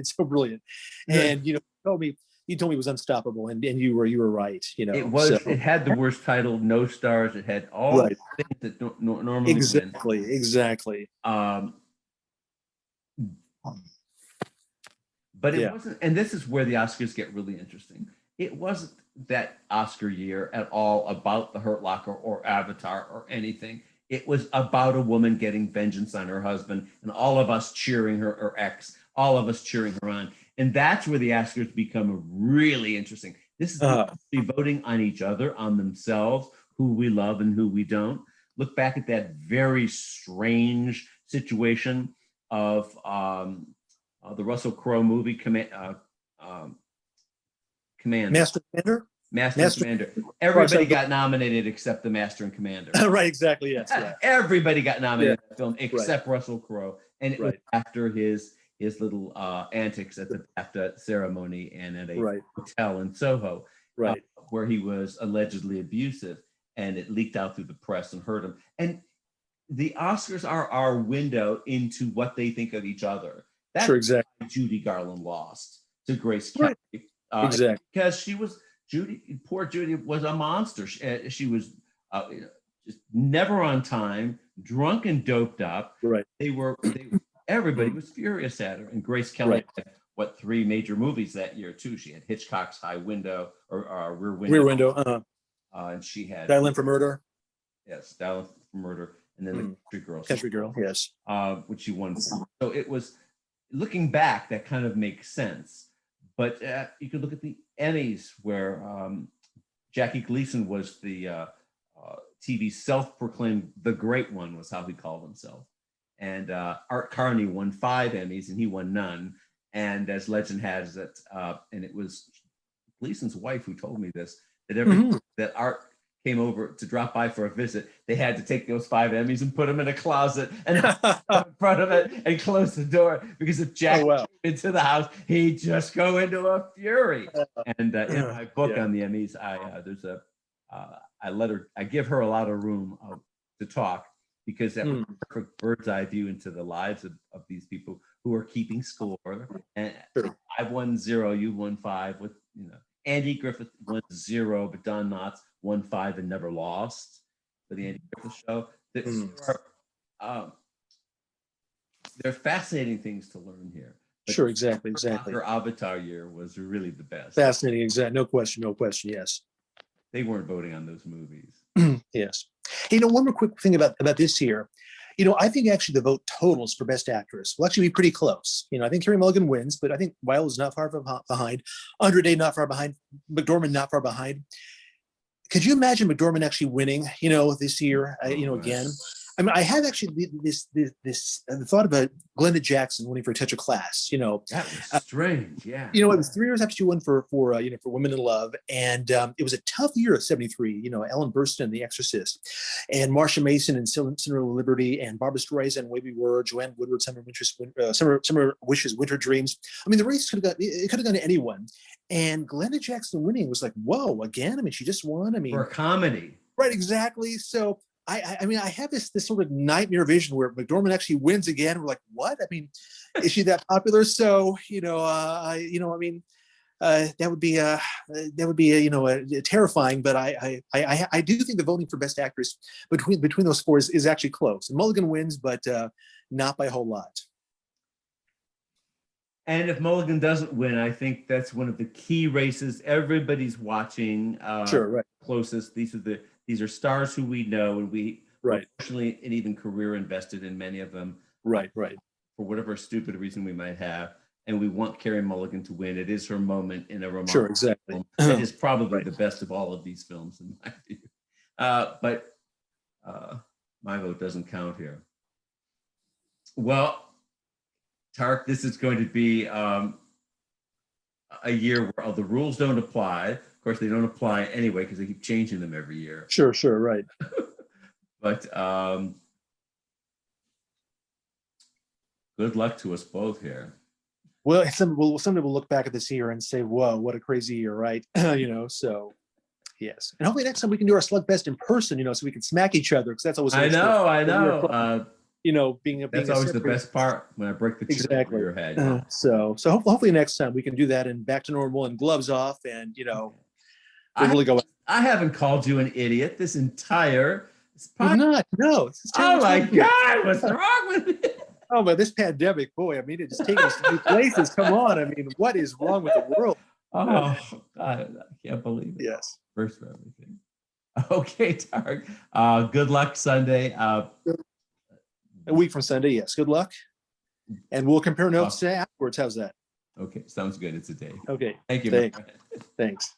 and you told me it was unstoppable, and you were right. It was. So. It had the worst title, no stars. It had all the things that normally exactly. But it wasn't, and this is where the Oscars get really interesting. It wasn't that Oscar year at all about the Hurt Locker or Avatar or anything. It was about a woman getting vengeance on her husband, and all of us cheering her ex, all of us cheering her on. And that's where the Oscars become really interesting. This is voting on each other, on themselves, who we love and who we don't. Look back at that very strange situation of the Russell Crowe movie, Commander. Master Commander? Master Commander. Everybody got nominated except the Master and Commander. Right, exactly, yes. Yeah. Everybody got nominated in that film except Russell Crowe. And it was after his little antics at the BAFTA ceremony and at a hotel in Soho, where he was allegedly abusive, and it leaked out through the press and hurt him. And the Oscars are our window into what they think of each other. That's why Judy Garland lost to Grace Kelly. Exactly. Because poor Judy was a monster. She was just never on time, drunk and doped up. Right. Everybody was furious at her. And Grace Kelly had 3 major movies that year too. She had Hitchcock's High Window or Rear Window. Rear Window. And she had Dial In for Murder. Yes, Dial In for Murder. And then the Country Girl. Country Girl, yes. Which she won for. So it was looking back, that kind of makes sense. But you could look at the Emmys, where Jackie Gleason was the TV self-proclaimed the great one, was how he called himself. And Art Carney won 5 Emmys and he won none. And as legend has it, and it was Gleason's wife who told me this, that that Art came over to drop by for a visit, they had to take those 5 Emmys and put them in a closet and in front of it and close the door, because if Jack came into the house, he'd just go into a fury. And in my book on the Emmys, I give her a lot of room to talk, because that was a perfect bird's eye view into the lives of these people who are keeping score. And I've won 0, you won 5. With Andy Griffith won 0, but Don Knotts won 5 and never lost for the Andy Griffith Show. They're fascinating things to learn here. But sure, exactly. Her Avatar year was really the best. Fascinating, exactly. No question. Yes. They weren't voting on those movies. Yes. Hey, one more quick thing about this year. I think actually the vote totals for Best Actress will actually be pretty close. I think Carey Mulligan wins, but I think Viola's not far behind. Andre Day not far behind. Mcdormand not far behind. Could you imagine Mcdormand actually winning, this year, again? I mean, I have actually this thought about Glenda Jackson winning for Touch of Class. That was strange. Yeah. It was 3 years after she won for Women in Love, and it was a tough year of '73. Ellen Burstyn, The Exorcist, and Marsha Mason and Cinder of Liberty, and Barbra Streisand, Way We Were, Joanne Woodward, Summer Wishes, Winter Dreams. I mean, the race could have gone to anyone, and Glenda Jackson winning was like, whoa, again. I mean, she just won. I mean, for a comedy, right? Exactly. So. I mean, I have this sort of nightmare vision where McDormand actually wins again. We're like, what? I mean, is she that popular? So, that would be terrifying. But I do think the voting for Best Actress between those 4 is actually close. And Mulligan wins, but not by a whole lot. And if Mulligan doesn't win, I think that's one of the key races everybody's watching. Sure, right. Closest. These are stars who we know, and we professionally and even career invested in many of them. Right. For whatever stupid reason we might have, and we want Carey Mulligan to win. It is her moment in a remarkable sure, exactly. film. It is probably the best of all of these films in my view. But my vote doesn't count here. Well, Tariq, this is going to be a year where the rules don't apply. Of course, they don't apply anyway because they keep changing them every year. Sure, right. But good luck to us both here. Well, someday we'll look back at this year and say, whoa, what a crazy year, right? So yes. And hopefully next time we can do our Slugfest in person, so we can smack each other, because that's always I know. That's always the best part, when I break the chair over your head. So hopefully next time we can do that and back to normal and gloves off and really go. I haven't called you an idiot this entire podcast. No. Oh my God, what's wrong with it? Oh, but this pandemic, boy, I mean, it's taking us to new places. Come on. I mean, what is wrong with the world? Oh, God, I can't believe it. Yes. First for everything. Okay, Tariq. Good luck Sunday. A week from Sunday, yes. Good luck. And we'll compare notes afterwards. How's that? Okay, sounds good. It's a day. Okay. Thank you. Thanks.